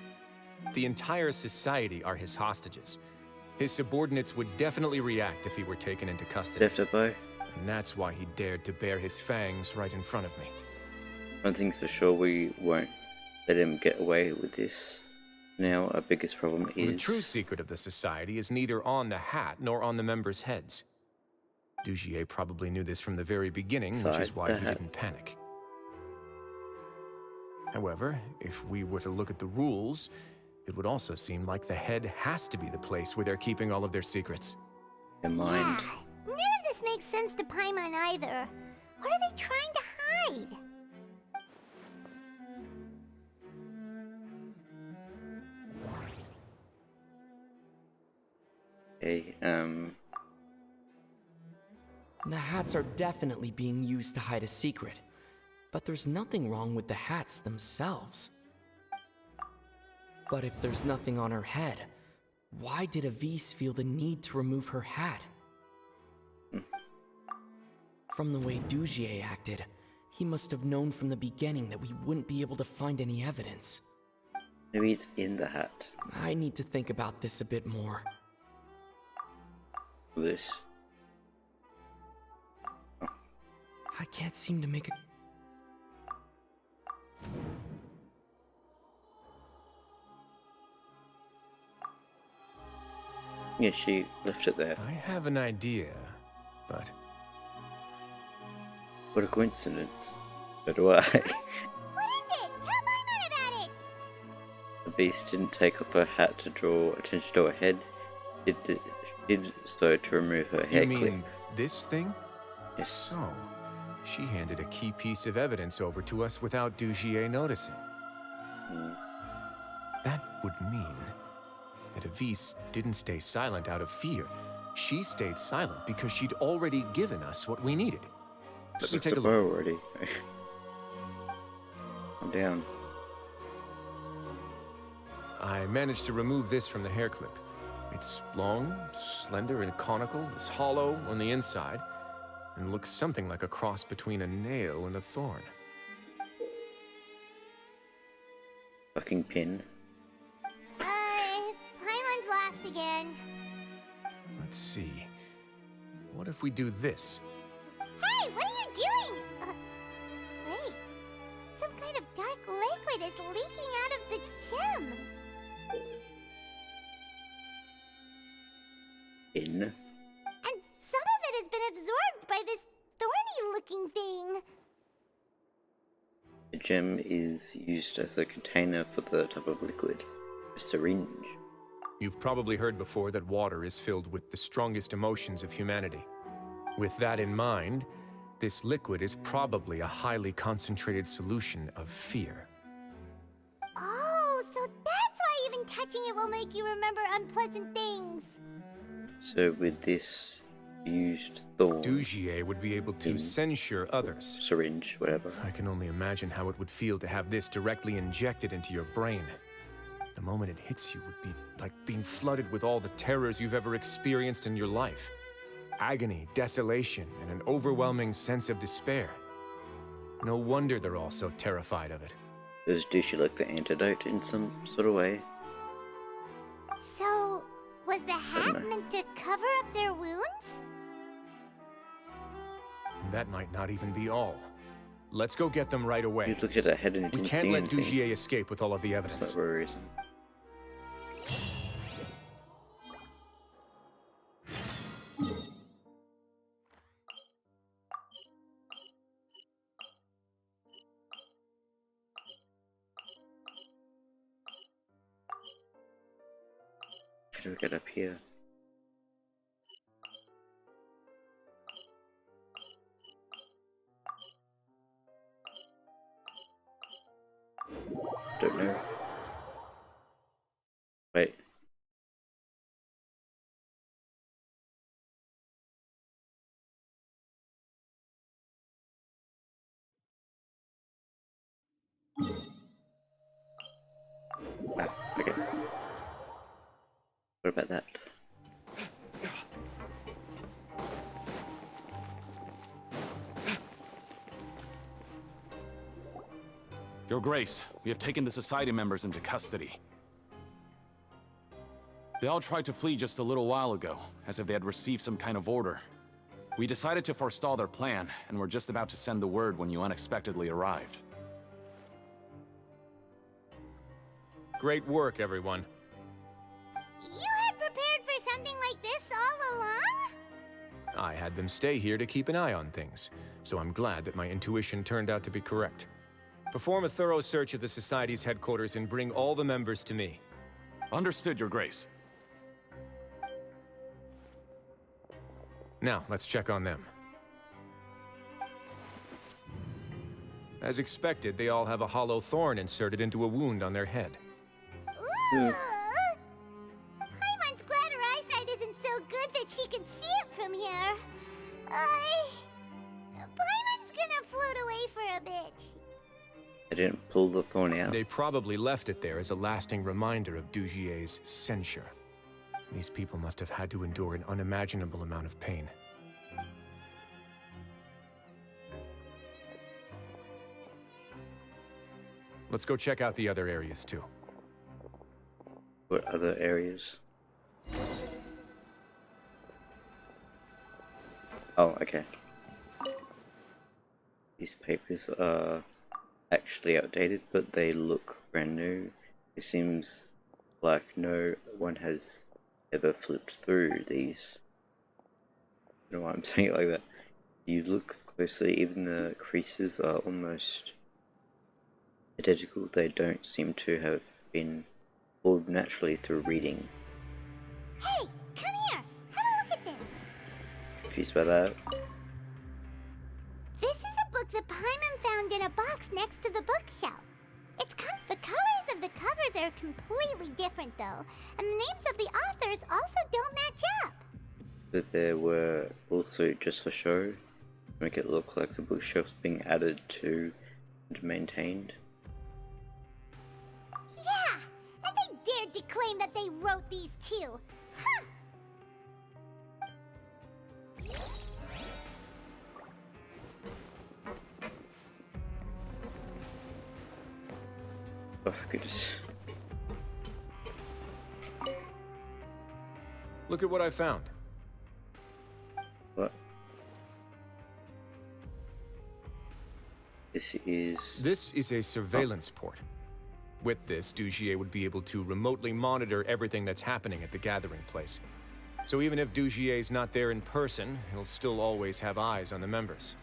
The entire society are his hostages. His subordinates would definitely react if he were taken into custody. Definitely. And that's why he dared to bare his fangs right in front of me. One thing's for sure, we won't let him get away with this. Now, our biggest problem is... The true secret of the society is neither on the hat nor on the members' heads. Dugier probably knew this from the very beginning, which is why he didn't panic. However, if we were to look at the rules, it would also seem like the head has to be the place where they're keeping all of their secrets. Their mind. Yeah, none of this makes sense to Paimon either. What are they trying to hide? Okay, The hats are definitely being used to hide a secret, but there's nothing wrong with the hats themselves. But if there's nothing on her head, why did Avis feel the need to remove her hat? From the way Dugier acted, he must have known from the beginning that we wouldn't be able to find any evidence. maybe it's in the hat. I need to think about this a bit more. This. I can't seem to make a... Yeah, she left it there. I have an idea, but... What a coincidence. So do I. What is it? Tell Paimon about it! Beast didn't take off her hat to draw attention to her head. She did so to remove her hair You mean clip. this thing? Yes. So, she handed a key piece of evidence over to us without Dugier noticing. That would mean that Avise didn't stay silent out of fear. She stayed silent because she'd already given us what we needed. Let me take a look. Already. I'm down. I managed to remove this from the hair clip. It's long, slender, and conical, is hollow on the inside, and looks something like a cross between a nail and a thorn. Fucking pin. Paimon's last again. Let's see. What if we do this? Hey, what are you doing? Wait. Some kind of dark liquid is leaking out of the gem. Pin. And some of it has been absorbed by this thorny-looking thing. The gem is used as a container for the type of liquid, a syringe. You've probably heard before that water is filled with the strongest emotions of humanity. With that in mind, this liquid is probably a highly concentrated solution of fear. Oh, so that's why even touching it will make you remember unpleasant things. So with this used thorn... Dugier would be able to censure others. Syringe, whatever. I can only imagine how it would feel to have this directly injected into your brain. The moment it hits you would be like being flooded with all the terrors you've ever experienced in your life. Agony, desolation, and an overwhelming sense of despair. No wonder they're all so terrified of it. Does Douchey like the antidote in some sort of way? So, was the hat meant to cover up their wounds? That might not even be all. Let's go get them right away. You looked at her head and you We didn't can't see let anything. Dugier escape with all of the evidence. That's not very reason. How do we get up here? Don't know. Wait. Ah, okay. What about that? Your Grace, we have taken the Society members into custody. They all tried to flee just a little while ago, as if they had received some kind of order. We decided to forestall their plan, and were just about to send the word when you unexpectedly arrived. Great work, everyone. You had prepared for something like this all along? I had them stay here to keep an eye on things, so I'm glad that my intuition turned out to be correct. Perform a thorough search of the Society's headquarters and bring all the members to me. Understood, Your Grace. Now, let's check on them. As expected, they all have a hollow thorn inserted into a wound on their head. Ooh! Paimon's glad her eyesight isn't so good that she can see it from here. Paimon's gonna float away for a bit. They didn't pull the thorn out. They probably left it there as a lasting reminder of Dugier's censure. These people must have had to endure an unimaginable amount of pain. Let's go check out the other areas, too. What other areas? Oh, okay. These papers are actually outdated, but they look brand new. It seems like no one has ever flipped through these. I don't know why I'm saying it like that. You look closely, even the creases are almost identical. They don't seem to have been pulled naturally through reading. Hey, come here! Have a look at this! Confused by that? This is a book that Paimon found in a box next to the bookshelf. The colors of the covers are completely different though, and the names of the authors also don't match up. That there were also just for show, to make it look like the bookshelf's being added to and maintained. Yeah, and they dared to claim that they wrote these too. Huh! Oh goodness. Look at what I found. What? This is a surveillance port. With this, Dugier would be able to remotely monitor everything that's happening at the gathering place. So even if Dugier's not there in person, he'll still always have eyes on the members.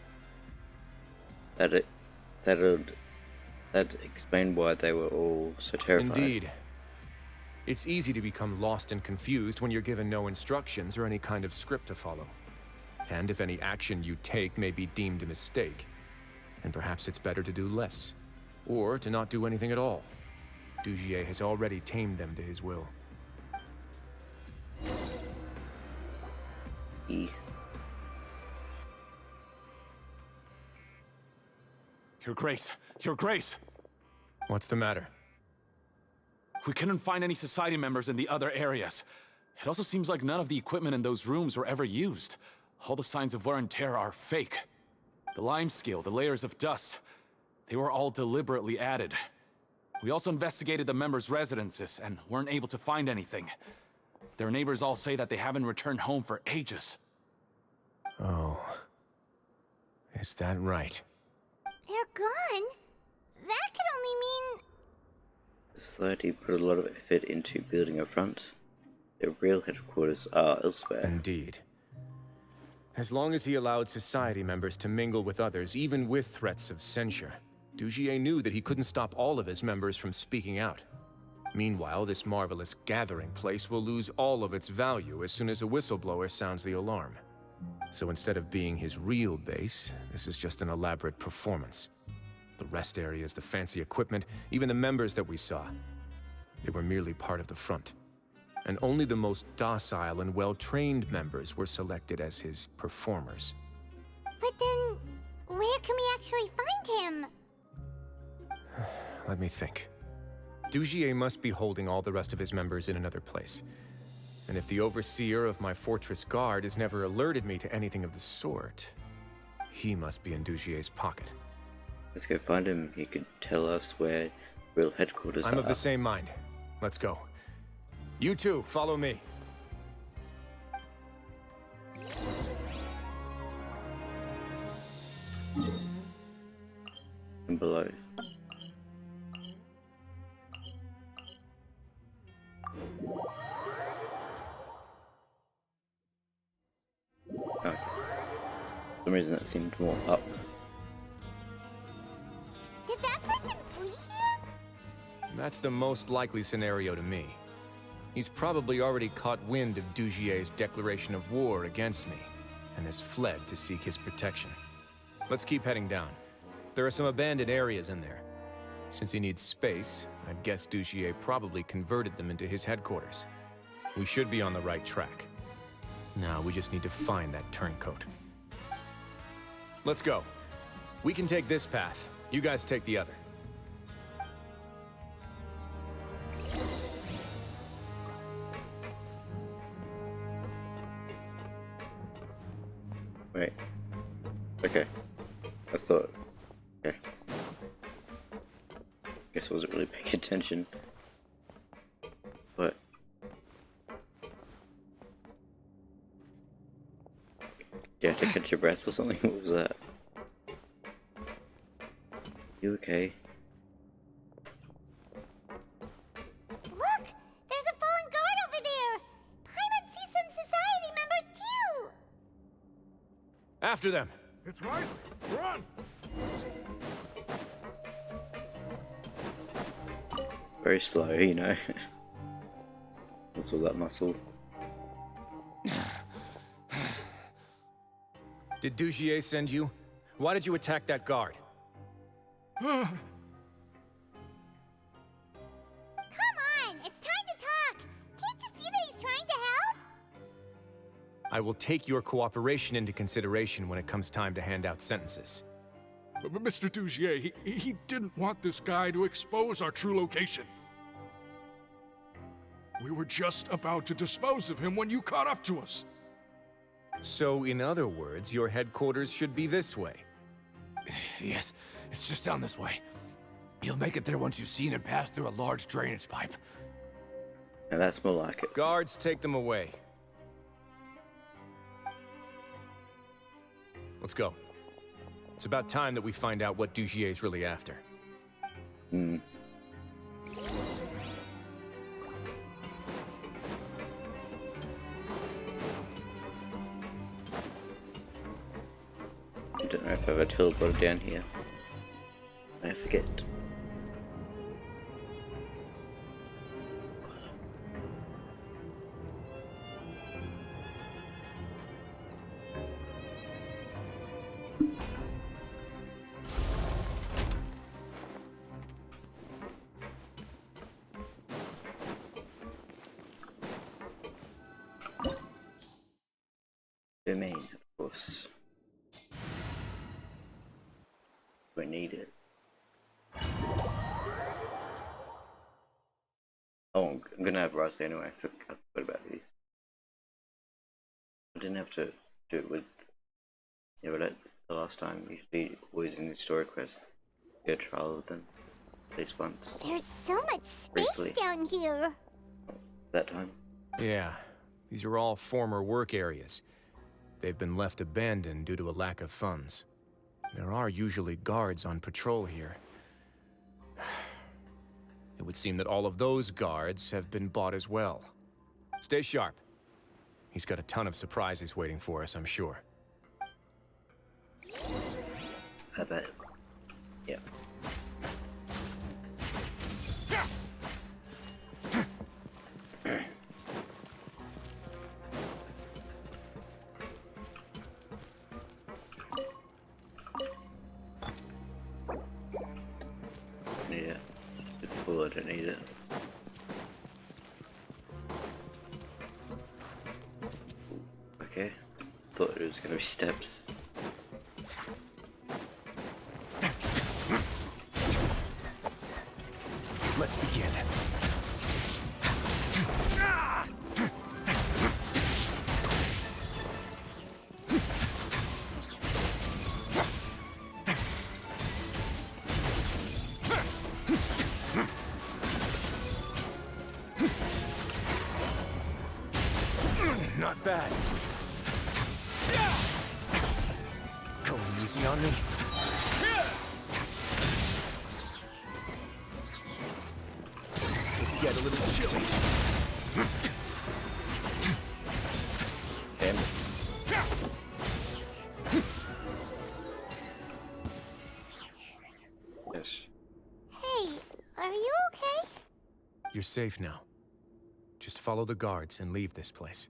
That'd explain why they were all so terrified. Indeed. It's easy to become lost and confused when you're given no instructions or any kind of script to follow. And if any action you take may be deemed a mistake, then perhaps it's better to do less, or to not do anything at all. Dugier has already tamed them to his will. Your Grace! Your Grace! What's the matter? We couldn't find any society members in the other areas. It also seems like none of the equipment in those rooms were ever used. All the signs of wear and tear are fake. The lime scale, the layers of dust, they were all deliberately added. We also investigated the members' residences and weren't able to find anything. Their neighbors all say that they haven't returned home for ages. Oh. Is that right? They're gone? That could only mean... The society put a lot of effort into building a front. Their real headquarters are elsewhere. Indeed. As long as he allowed society members to mingle with others, even with threats of censure, Dugier knew that he couldn't stop all of his members from speaking out. Meanwhile, this marvelous gathering place will lose all of its value as soon as a whistleblower sounds the alarm. So instead of being his real base, this is just an elaborate performance. The rest areas, the fancy equipment, even the members that we saw, they were merely part of the front. And only the most docile and well-trained members were selected as his performers. But then, where can we actually find him? Let me think. Dugier must be holding all the rest of his members in another place. And if the overseer of my fortress guard has never alerted me to anything of the sort, he must be in Dugier's pocket. Let's go find him. He could tell us where real headquarters are. I'm of the same mind. Let's go. You two, follow me. And below. Okay. For some reason it seemed more up. Did that person flee here? That's the most likely scenario to me. He's probably already caught wind of Dugier's declaration of war against me, and has fled to seek his protection. Let's keep heading down. There are some abandoned areas in there. Since he needs space, I'd guess Dugier probably converted them into his headquarters. We should be on the right track. Now we just need to find that turncoat. Let's go. We can take this path. You guys take the other. Wait. Okay. I thought... Okay. Guess I wasn't really paying attention. But... You have to catch your breath or something? What was that? You okay? Look! There's a fallen guard over there! Paimon sees some society members too! After them! It's Wriothesley! Run! Very slow, you know. What's all that muscle? Did Dugier send you? Why did you attack that guard? Come on! It's time to talk! Can't you see that he's trying to help? I will take your cooperation into consideration when it comes time to hand out sentences. But Mr. Dugier, he didn't want this guy to expose our true location. We were just about to dispose of him when you caught up to us. So, in other words, your headquarters should be this way. Yes, it's just down this way. You'll make it there once you've seen him pass through a large drainage pipe. Now that's more like it. Guards, take them away. Let's go. It's about time that we find out what Dugier's really after. Hmm. I don't know if I've ever teleported down here. I forget. Domain, of course. We need it. Oh, I'm gonna have Wriothesley anyway. I forgot about these. I didn't have to do it with the last time. Usually, always in the story quests, get a trial with them at least once. There's so much space Briefly. down here. That time. Yeah, these are all former work areas. They've been left abandoned due to a lack of funds. There are usually guards on patrol here. It would seem that all of those guards have been bought as well. Stay sharp. He's got a ton of surprises waiting for us, I'm sure. I bet. Yeah. Yeah, it's full, I don't need it. Okay, thought it was gonna be steps. Let's begin. Not bad. Going easy on me. This could get a little chilly. Damn. Yes. Hey, are you okay? You're safe now. Just follow the guards and leave this place.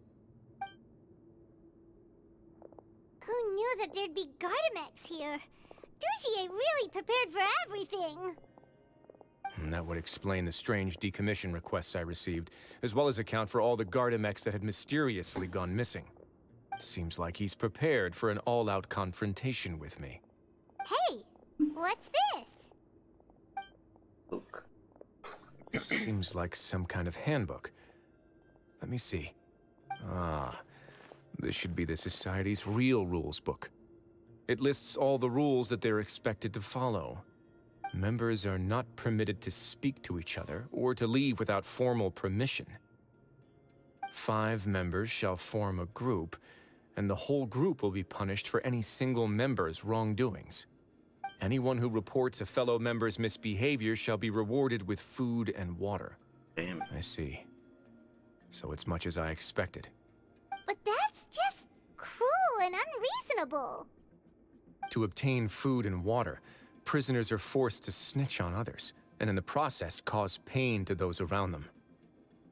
Who knew that there'd be Gardamex here? Dugier really prepared for everything. And that would explain the strange decommission requests I received, as well as account for all the Gardamex that had mysteriously gone missing. Seems like he's prepared for an all-out confrontation with me. Hey, what's this? Book. Seems like some kind of handbook. Let me see. Ah, this should be the Society's real rules book. It lists all the rules that they're expected to follow. Members are not permitted to speak to each other or to leave without formal permission. 5 members shall form a group, and the whole group will be punished for any single member's wrongdoings. Anyone who reports a fellow member's misbehavior shall be rewarded with food and water. Damn. I see. So it's much as I expected. But that's just cruel and unreasonable. To obtain food and water, prisoners are forced to snitch on others, and in the process cause pain to those around them.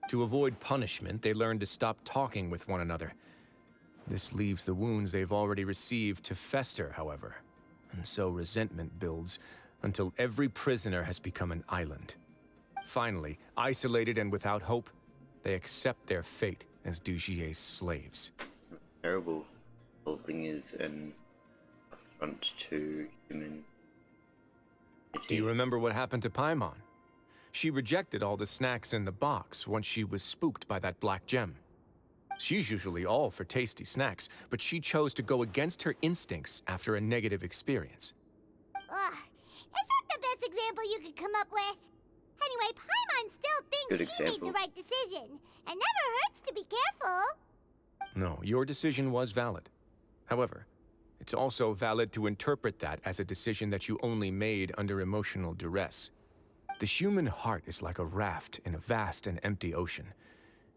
To avoid punishment, they learn to stop talking with one another. This leaves the wounds they've already received to fester, however, and so resentment builds until every prisoner has become an island. Finally, isolated and without hope, they accept their fate as Dugier's slaves. Terrible. The whole thing is an affront to human. Do you remember what happened to Paimon? She rejected all the snacks in the box once she was spooked by that black gem. She's usually all for tasty snacks, but she chose to go against her instincts after a negative experience. Ugh, is that the best example you could come up with? Anyway, Paimon still thinks she made the right decision. It never hurts to be careful. No, your decision was valid. However, it's also valid to interpret that as a decision that you only made under emotional duress. The human heart is like a raft in a vast and empty ocean.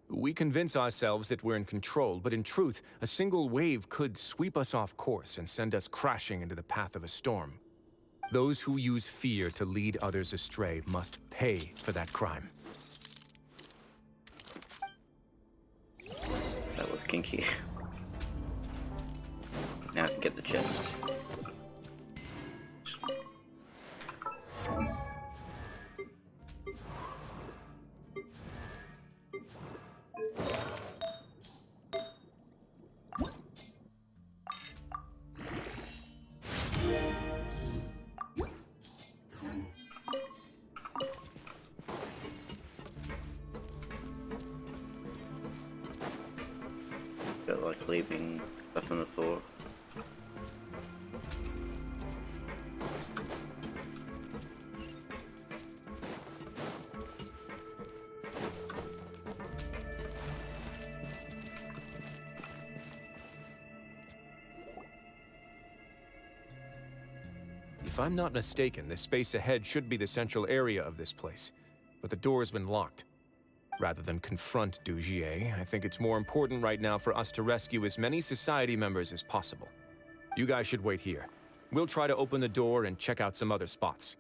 We convince ourselves that we're in control, but in truth, a single wave could sweep us off course and send us crashing into the path of a storm. Those who use fear to lead others astray must pay for that crime. That was kinky. Now I can get the chest. Felt like leaving stuff on the floor. If I'm not mistaken, the space ahead should be the central area of this place, but the door's been locked. Rather than confront Dugier, I think it's more important right now for us to rescue as many society members as possible. You guys should wait here. We'll try to open the door and check out some other spots.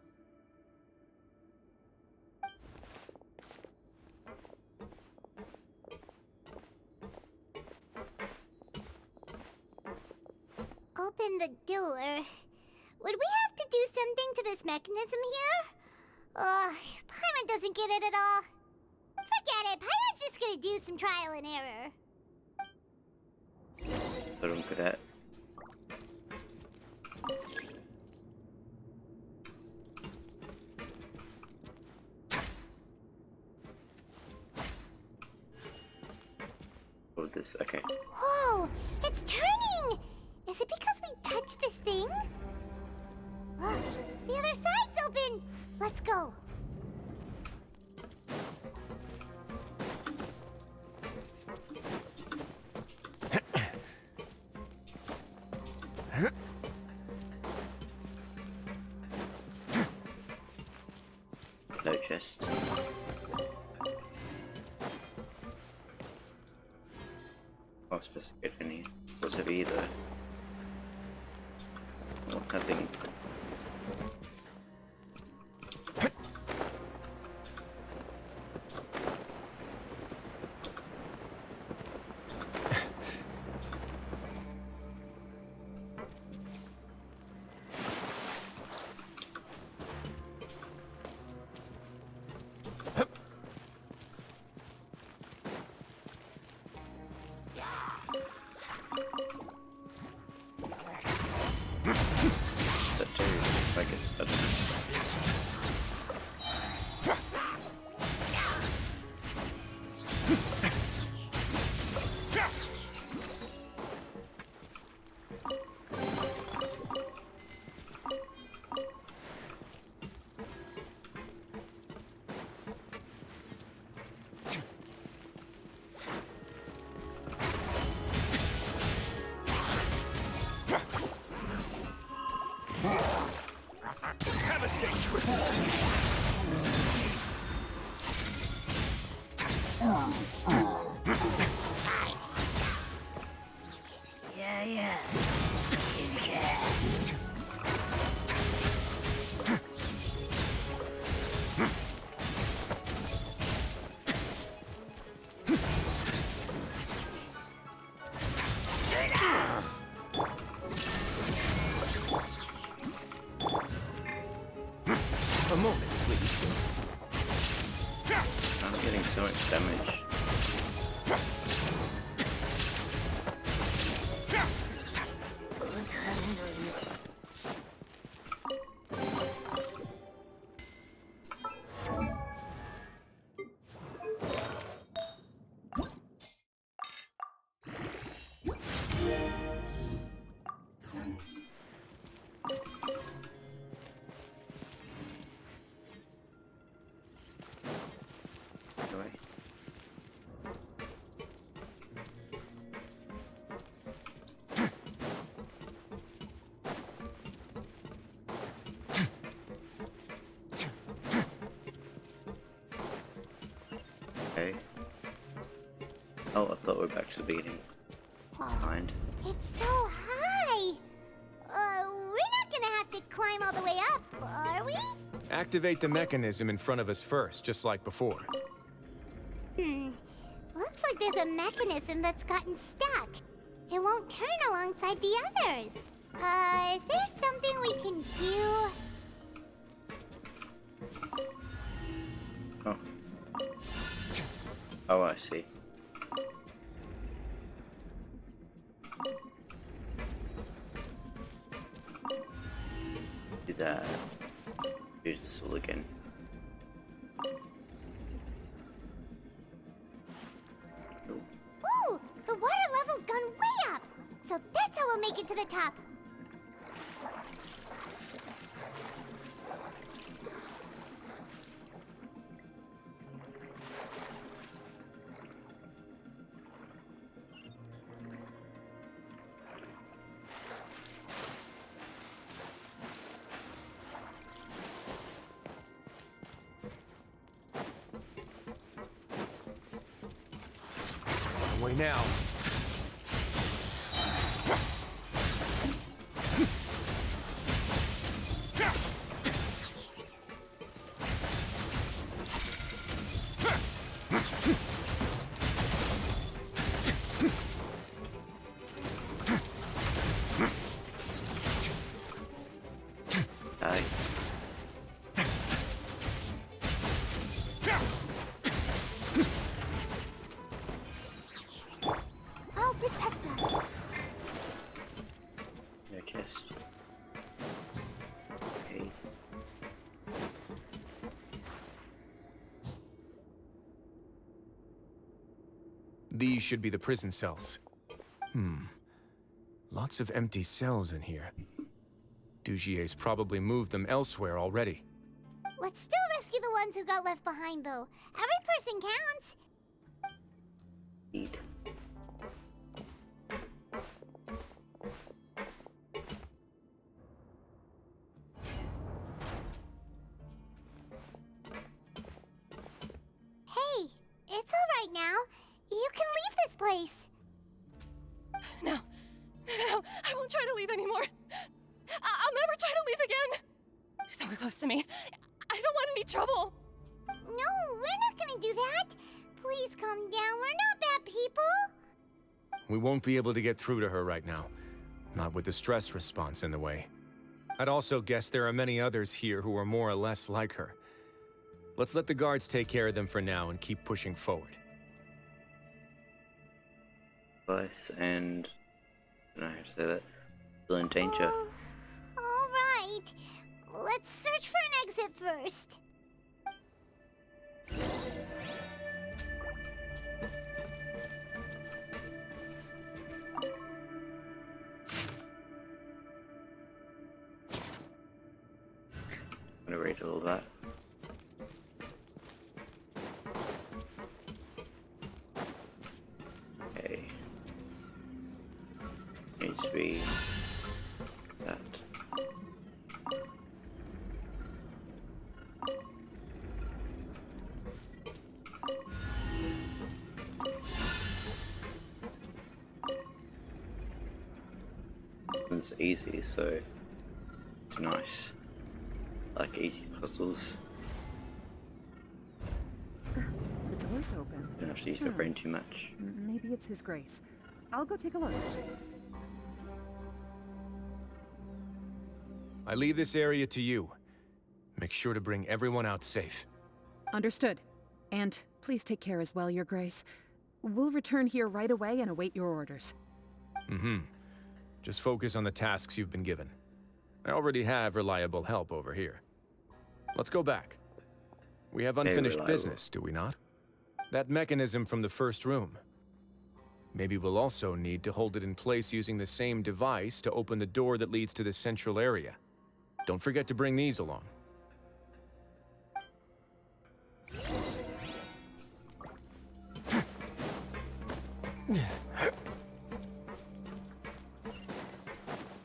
Open the door. Would we have to do something to this mechanism here? Paimon doesn't get it at all. Forget it, Paimon's just gonna do some trial and error. What I'm good at. Oh, this, okay. Whoa, it's turning! Is it because we touched this thing? The other side's open! Let's go. No chest. I was supposed to get any. Was it either? Oh, nothing. so much damage. Okay. Oh, I thought we were back to the beginning. Mind. It's so high! We're not gonna have to climb all the way up, are we? Activate the mechanism in front of us first, just like before. Looks like there's a mechanism that's gotten stuck. It won't turn alongside the others. Is there something we can do? Oh. Oh, I see. Do that. Use this all again. Ooh, the water level's gone way up. So that's how we'll make it to the top. Way now. I'll protect us. No chest. Okay. These should be the prison cells. Lots of empty cells in here. Dugier's probably moved them elsewhere already. Let's still rescue the ones who got left behind, though. Every person counts. Eat. Hey, it's all right now. You can leave this place. No. No, I won't try to leave anymore. I'll never try to leave again. So close to me. I don't want any trouble. No, we're not gonna do that. Please calm down. We're not bad people. We won't be able to get through to her right now. Not with the stress response in the way. I'd also guess there are many others here who are more or less like her. Let's let the guards take care of them for now and keep pushing forward. Place and I don't know how to say that. Still in danger. All right. Let's search for an exit first. I'm gonna read all that. Okay. Needs to be that. It's easy, so it's nice. Like easy puzzles. The door's open. Don't have to use my brain too much. Maybe it's His Grace. I'll go take a look. I leave this area to you. Make sure to bring everyone out safe. Understood. And please take care as well, Your Grace. We'll return here right away and await your orders. Mm-hmm. Just focus on the tasks you've been given. I already have reliable help over here. Let's go back. We have unfinished business, do we not? That mechanism from the first room. Maybe we'll also need to hold it in place using the same device to open the door that leads to the central area. Don't forget to bring these along.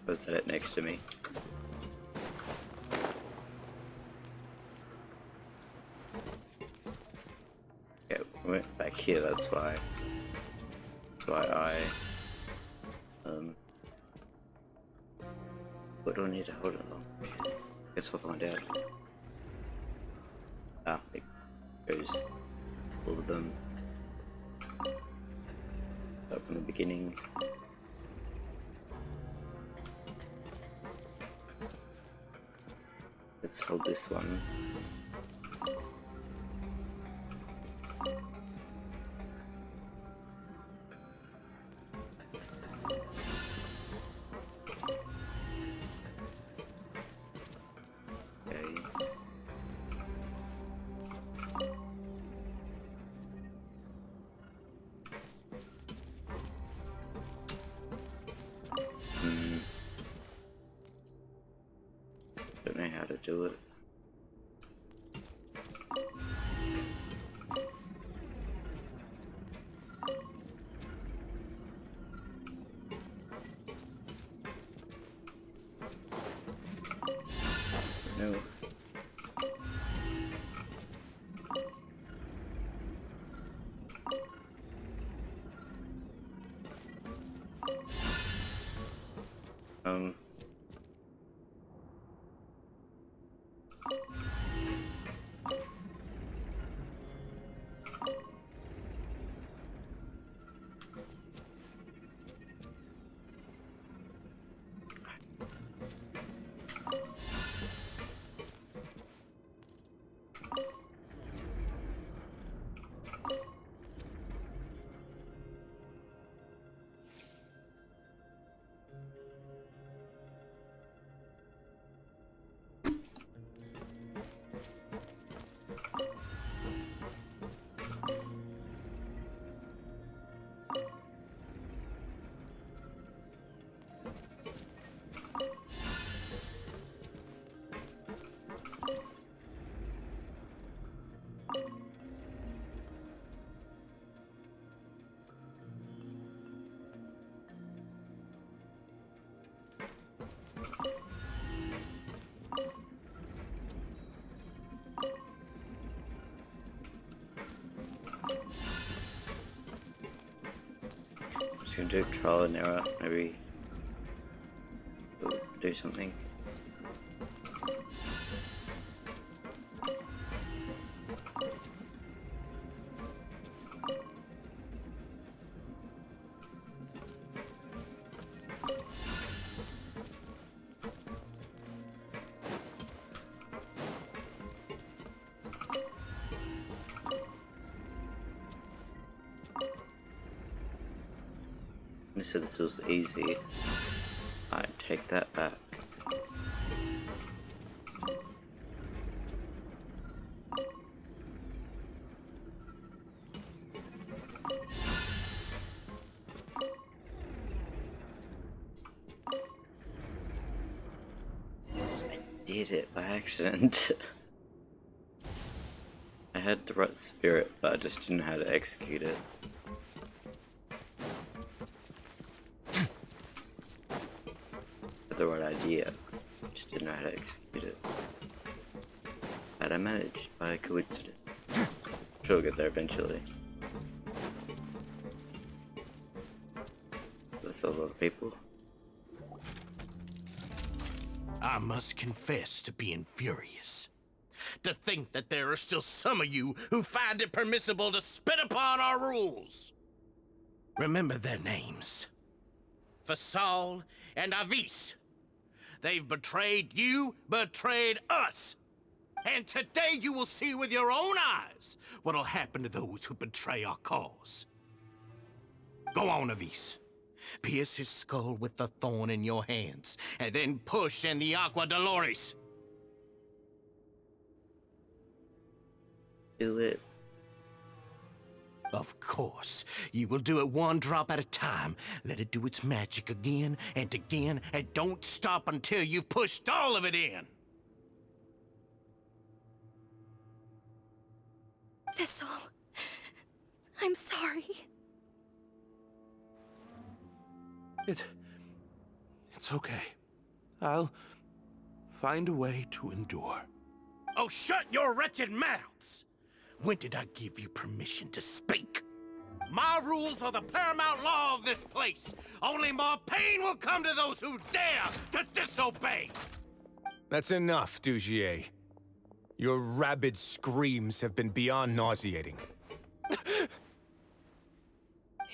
Was it next to me? Yeah, we went back here, that's why. That's why what do I need to hold it along? Guess we'll find out. Ah, it goes all of them. Start from the beginning. Let's hold this one. Okay. Don't know how to do it. No. Just gonna do trial and error, maybe do something. You said this was easy. I take that back. I did it by accident. I had the right spirit, but I just didn't know how to execute it. The right idea, just didn't know how to execute it. And I managed by coincidence. I'm sure we'll get there eventually. That's a lot of people. I must confess to being furious. To think that there are still some of you who find it permissible to spit upon our rules. Remember their names. Fasal and Avis. They've betrayed you, betrayed us. And today you will see with your own eyes what'll happen to those who betray our cause. Go on, Avis. Pierce his skull with the thorn in your hands, and then push in the Aqua Dolores. Do it. Of course. You will do it one drop at a time. Let it do its magic again and again, and don't stop until you've pushed all of it in. Thistle, I'm sorry. It's okay. I'll find a way to endure. Oh, shut your wretched mouths! When did I give you permission to speak? My rules are the paramount law of this place. Only more pain will come to those who dare to disobey. That's enough, Dugier. Your rabid screams have been beyond nauseating.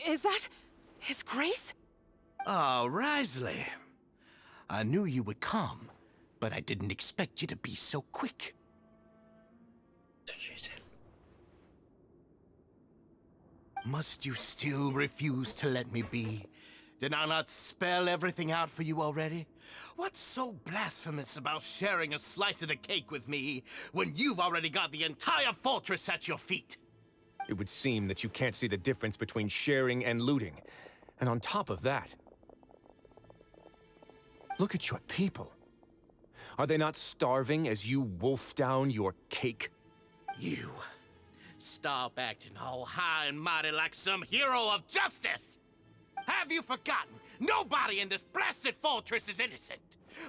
Is that His Grace? Oh, Wriothesley. I knew you would come, but I didn't expect you to be so quick. Must you still refuse to let me be? Did I not spell everything out for you already? What's so blasphemous about sharing a slice of the cake with me when you've already got the entire fortress at your feet? It would seem that you can't see the difference between sharing and looting. And on top of that, look at your people. Are they not starving as you wolf down your cake? You. Stop acting all high and mighty like some hero of justice! Have you forgotten? Nobody in this blasted fortress is innocent.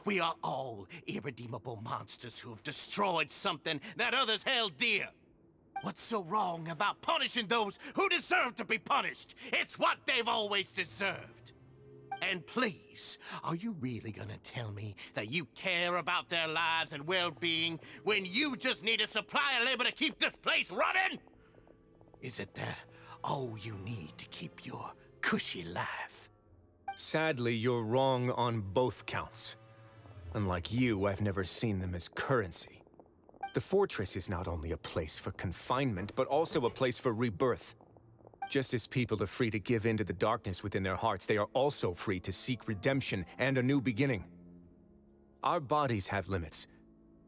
We are all irredeemable monsters who have destroyed something that others held dear. What's so wrong about punishing those who deserve to be punished? It's what they've always deserved. And please, are you really gonna tell me that you care about their lives and well-being when you just need a supply of labor to keep this place running? Is it that all you need to keep your cushy life? Sadly, you're wrong on both counts. Unlike you, I've never seen them as currency. The fortress is not only a place for confinement, but also a place for rebirth. Just as people are free to give in to the darkness within their hearts, they are also free to seek redemption and a new beginning. Our bodies have limits,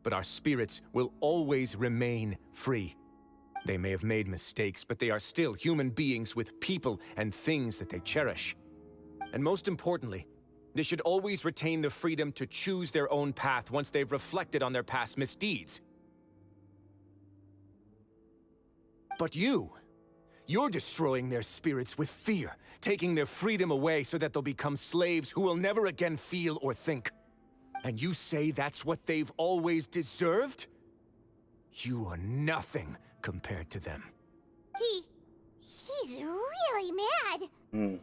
but our spirits will always remain free. They may have made mistakes, but they are still human beings with people and things that they cherish. And most importantly, they should always retain the freedom to choose their own path once they've reflected on their past misdeeds. But you're destroying their spirits with fear, taking their freedom away so that they'll become slaves who will never again feel or think. And you say that's what they've always deserved? You are nothing compared to them. He's really mad.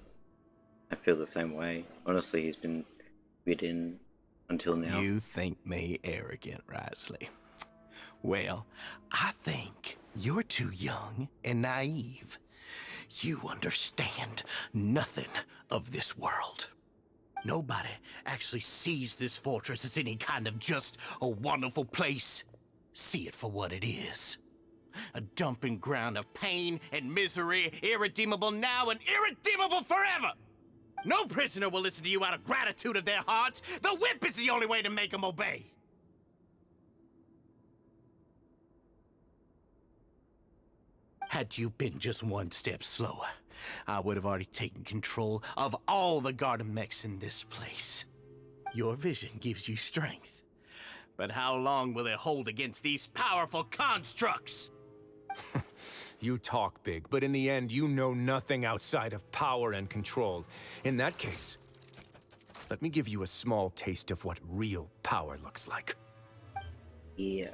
I feel the same way. Honestly, he's been bidden until now. You think me arrogant, Wriothesley? Well, I think you're too young and naive. You understand nothing of this world. Nobody actually sees this fortress as any kind of just a wonderful place. See it for what it is. A dumping ground of pain and misery, irredeemable now and irredeemable forever. No prisoner will listen to you out of gratitude of their hearts. The whip is the only way to make them obey. Had you been just one step slower, I would have already taken control of all the garden mechs in this place. Your vision gives you strength. But how long will it hold against these powerful constructs? You talk big, but in the end, you know nothing outside of power and control. In that case, let me give you a small taste of what real power looks like. Yeah.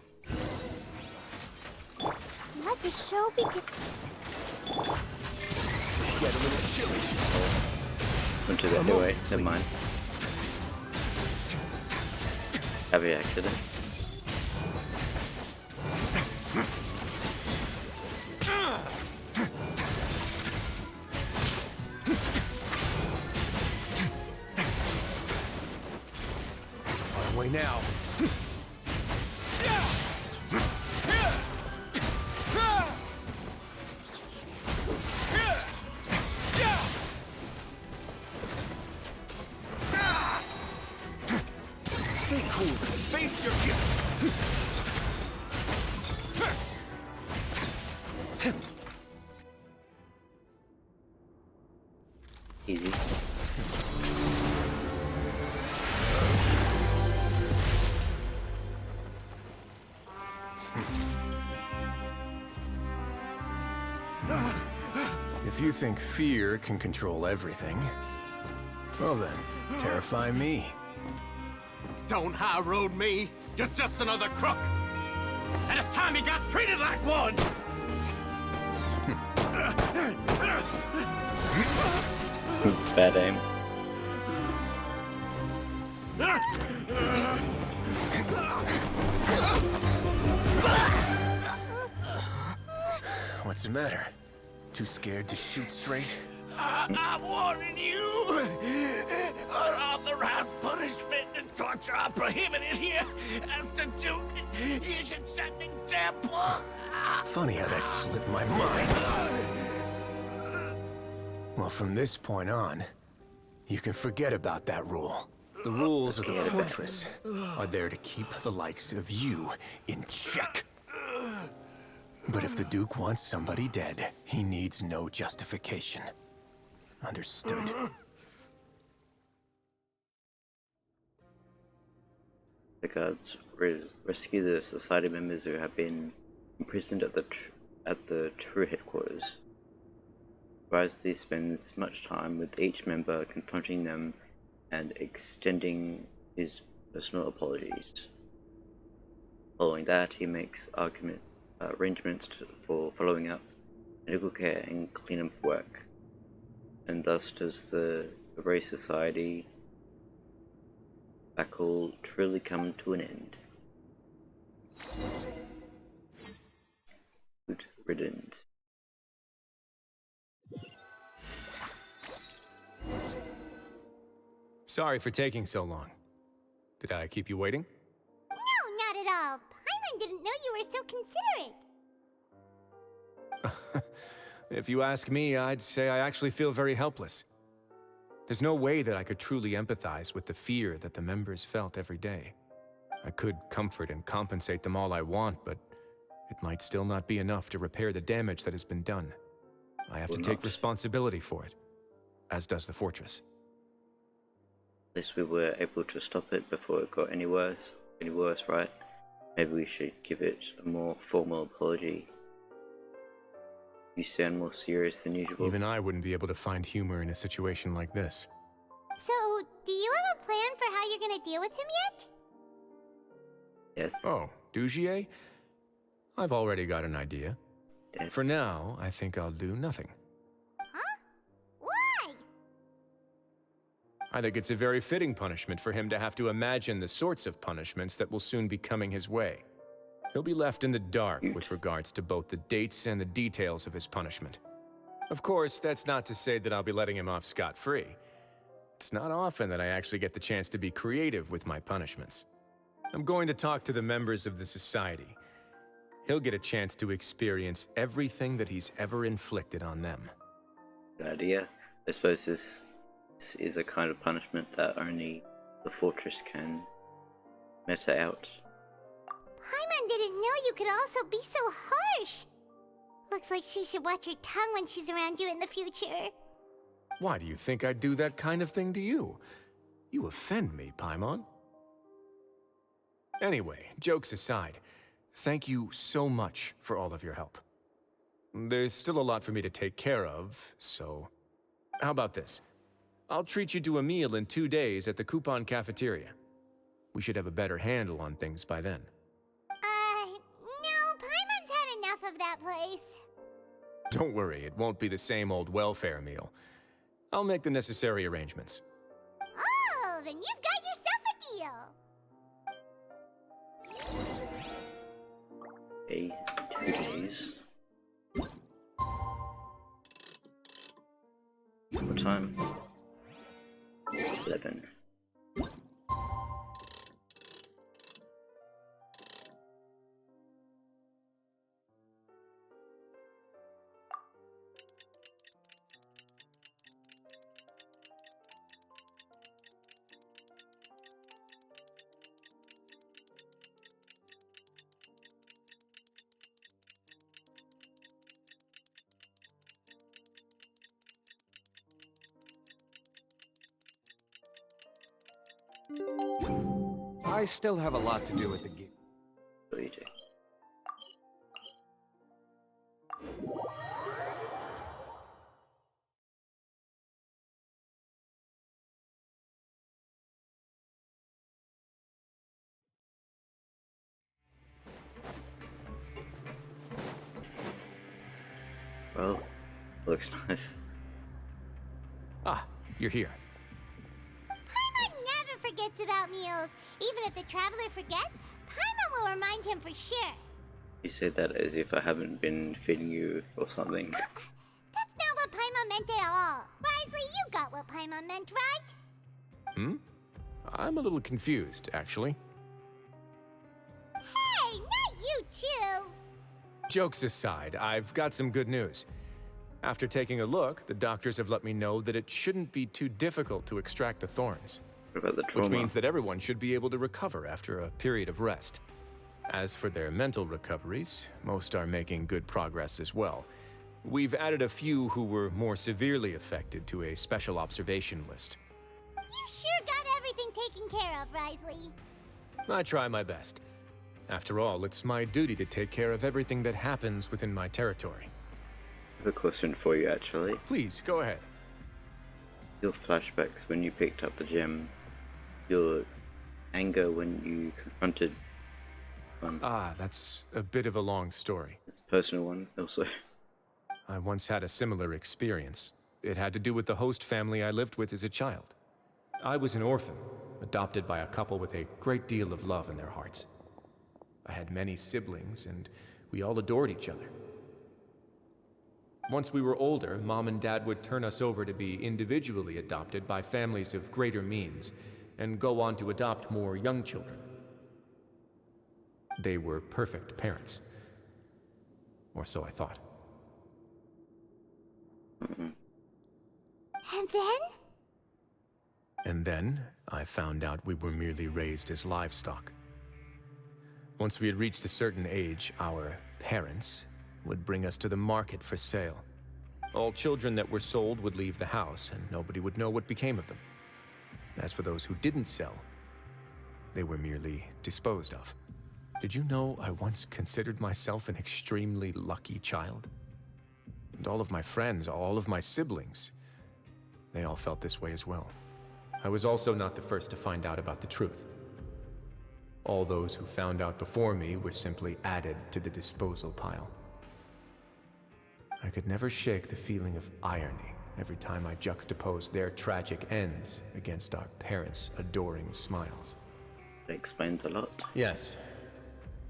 Let the show begin. Get a little chilly. Went to the doorway. Never mind. Heavy accident. Away now. cool. Face your guilt. Easy. If you think fear can control everything, well then, terrify me. Don't high road me. You're just another crook. And it's time you got treated like one. Bad aim. What's the matter? Too scared to shoot straight? I'm warning you! Unauthorized punishment and torture are prohibited here. As the Duke, you should set an example. Funny how that slipped my mind. Well, from this point on, you can forget about that rule. The rules of the fortress are there to keep the likes of you in check. But if the Duke wants somebody dead, he needs no justification. Understood? The guards rescue the society members who have been imprisoned at the true headquarters. Wriothesley spends much time with each member, confronting them and extending his personal apologies. Following that, he makes arrangements for following up, medical care, and cleanup work. And thus does the Race Society battle truly come to an end. Good riddance. Sorry for taking so long. Did I keep you waiting? No, not at all. Paimon didn't know you were so considerate. If you ask me, I'd say I actually feel very helpless. There's no way that I could truly empathize with the fear that the members felt every day. I could comfort and compensate them all I want, but it might still not be enough to repair the damage that has been done. I have to take responsibility for it, as does the fortress. At least we were able to stop it before it got any worse, right? Maybe we should give it a more formal apology. You sound more serious than usual. Even I wouldn't be able to find humor in a situation like this. So, do you have a plan for how you're gonna deal with him yet? Yes. Oh, Dugier? I've already got an idea. Yes. For now, I think I'll do nothing. Huh? Why? I think it's a very fitting punishment for him to have to imagine the sorts of punishments that will soon be coming his way. He'll be left in the dark with regards to both the dates and the details of his punishment. Of course, that's not to say that I'll be letting him off scot-free. It's not often that I actually get the chance to be creative with my punishments. I'm going to talk to the members of the society. He'll get a chance to experience everything that he's ever inflicted on them. Good idea. I suppose this is a kind of punishment that only the fortress can meta out. Paimon didn't know you could also be so harsh. Looks like she should watch her tongue when she's around you in the future. Why do you think I'd do that kind of thing to you? You offend me, Paimon. Anyway, jokes aside, thank you so much for all of your help. There's still a lot for me to take care of, so... How about this? I'll treat you to a meal in 2 days at the Coupon Cafeteria. We should have a better handle on things by then. No, Paimon's had enough of that place. Don't worry, it won't be the same old welfare meal. I'll make the necessary arrangements. Oh, then you've got yourself a deal. 2 days. What time? 11. I still have a lot to do with the game. What do you do? Well, looks nice. Ah, you're here. Paimon never forgets about meals. Even if the traveler forgets, Paimon will remind him for sure. You say that as if I haven't been feeding you or something. That's not what Paimon meant at all. Wriothesley, you got what Paimon meant, right? Hmm? I'm a little confused, actually. Hey, not you too. Jokes aside, I've got some good news. After taking a look, the doctors have let me know that it shouldn't be too difficult to extract the thorns. What about the trauma? Which means that everyone should be able to recover after a period of rest. As for their mental recoveries, most are making good progress as well. We've added a few who were more severely affected to a special observation list. You sure got everything taken care of, Wriothesley. I try my best. After all, it's my duty to take care of everything that happens within my territory. I have a question for you, actually. Please, go ahead. Your flashbacks when you picked up the gem, your anger when you confronted one. Ah, that's a bit of a long story. It's a personal one, also. I once had a similar experience. It had to do with the host family I lived with as a child. I was an orphan, adopted by a couple with a great deal of love in their hearts. I had many siblings, and we all adored each other. Once we were older, Mom and Dad would turn us over to be individually adopted by families of greater means, and go on to adopt more young children. They were perfect parents. Or so I thought. And then? And then, I found out we were merely raised as livestock. Once we had reached a certain age, our parents would bring us to the market for sale. All children that were sold would leave the house, and nobody would know what became of them. As for those who didn't sell, they were merely disposed of. Did you know I once considered myself an extremely lucky child? And all of my friends, all of my siblings, they all felt this way as well. I was also not the first to find out about the truth. All those who found out before me were simply added to the disposal pile. I could never shake the feeling of irony every time I juxtaposed their tragic ends against our parents' adoring smiles. That explains a lot. Yes.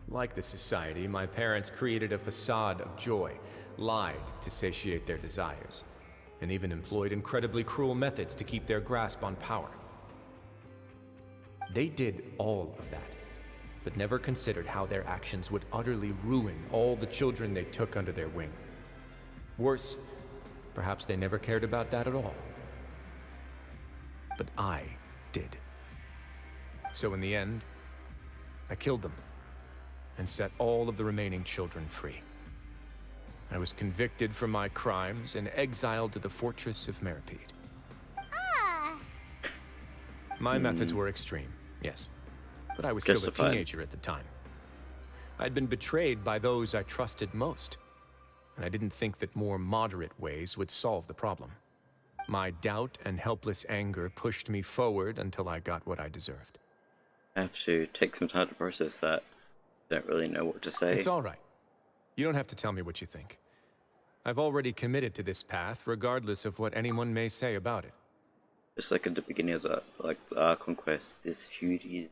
Like the society, my parents created a facade of joy, lied to satiate their desires, and even employed incredibly cruel methods to keep their grasp on power. They did all of that, but never considered how their actions would utterly ruin all the children they took under their wing. Worse, perhaps they never cared about that at all. But I did. So in the end, I killed them and set all of the remaining children free. I was convicted for my crimes and exiled to the fortress of Meripede. Ah! My methods were extreme, yes, but I was still a Justified. teenager at the time. I'd been betrayed by those I trusted most, and I didn't think that more moderate ways would solve the problem. My doubt and helpless anger pushed me forward until I got what I deserved. I have to take some time to process that. Don't really know what to say. It's all right. You don't have to tell me what you think. I've already committed to this path, regardless of what anyone may say about it. Just like at the beginning of the Ark Conquest, this feud is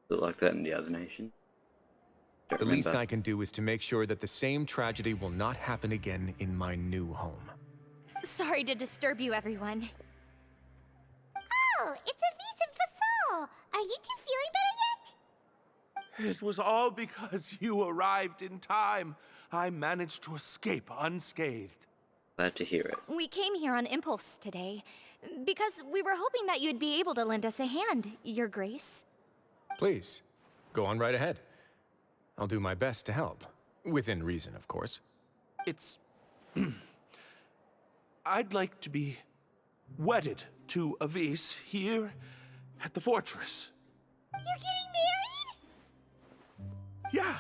like that in the other nation. The least I can do is to make sure that the same tragedy will not happen again in my new home. Sorry to disturb you, everyone. Oh, it's a Visa Fasol. Are you two feeling better yet? It was all because you arrived in time. I managed to escape unscathed. Glad to hear it. We came here on impulse today, because we were hoping that you'd be able to lend us a hand, Your Grace. Please, go on right ahead. I'll do my best to help. Within reason, of course. It's... I'd like to be wedded to Avis here at the fortress. You're getting married? Yeah,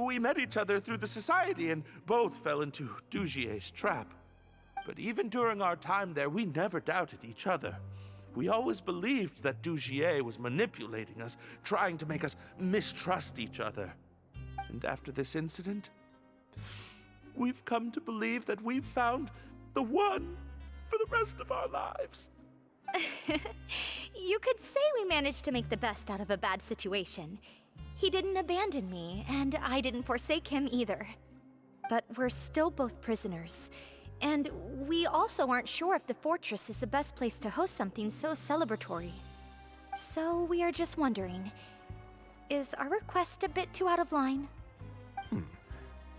we met each other through the society and both fell into Dugier's trap. But even during our time there, we never doubted each other. We always believed that Dugier was manipulating us, trying to make us mistrust each other. And after this incident, we've come to believe that we've found the one for the rest of our lives. You could say we managed to make the best out of a bad situation. He didn't abandon me, and I didn't forsake him either. But we're still both prisoners. And we also aren't sure if the fortress is the best place to host something so celebratory. So we are just wondering, is our request a bit too out of line?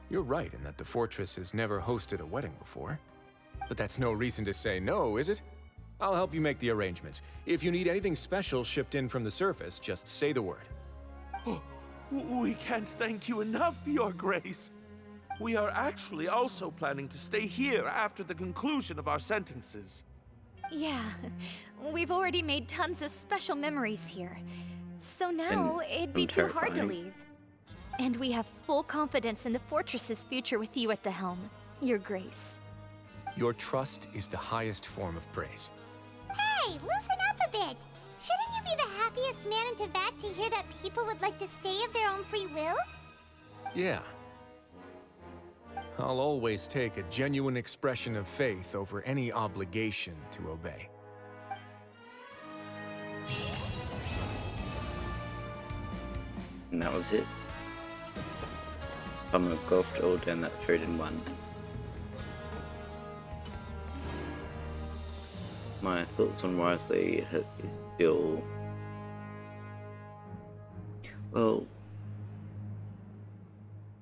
You're right in that the fortress has never hosted a wedding before. But that's no reason to say no, is it? I'll help you make the arrangements. If you need anything special shipped in from the surface, just say the word. Oh, we can't thank you enough, Your Grace. We are actually also planning to stay here after the conclusion of our sentences. Yeah, we've already made tons of special memories here. So now it'd be too hard to leave. And we have full confidence in the fortress's future with you at the helm, Your Grace. Your trust is the highest form of praise. Hey, loosen up a bit. Shouldn't you be the happiest man in Tevat to hear that people would like to stay of their own free will? Yeah. I'll always take a genuine expression of faith over any obligation to obey. And that was it. I'm golfed all down that 3-in-1. My thoughts on Wriothesley is still... Well,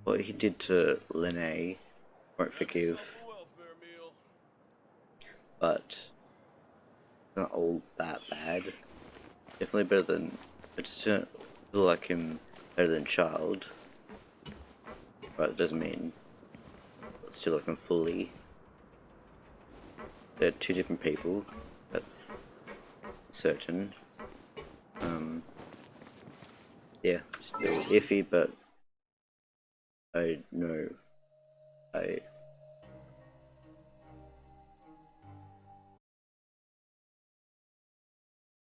what he did to Lene, won't forgive. But it's not all that bad. Definitely better than... I just don't feel like him better than Child. But it doesn't mean I still like him fully. They're two different people, that's certain. Yeah, still iffy, but I know I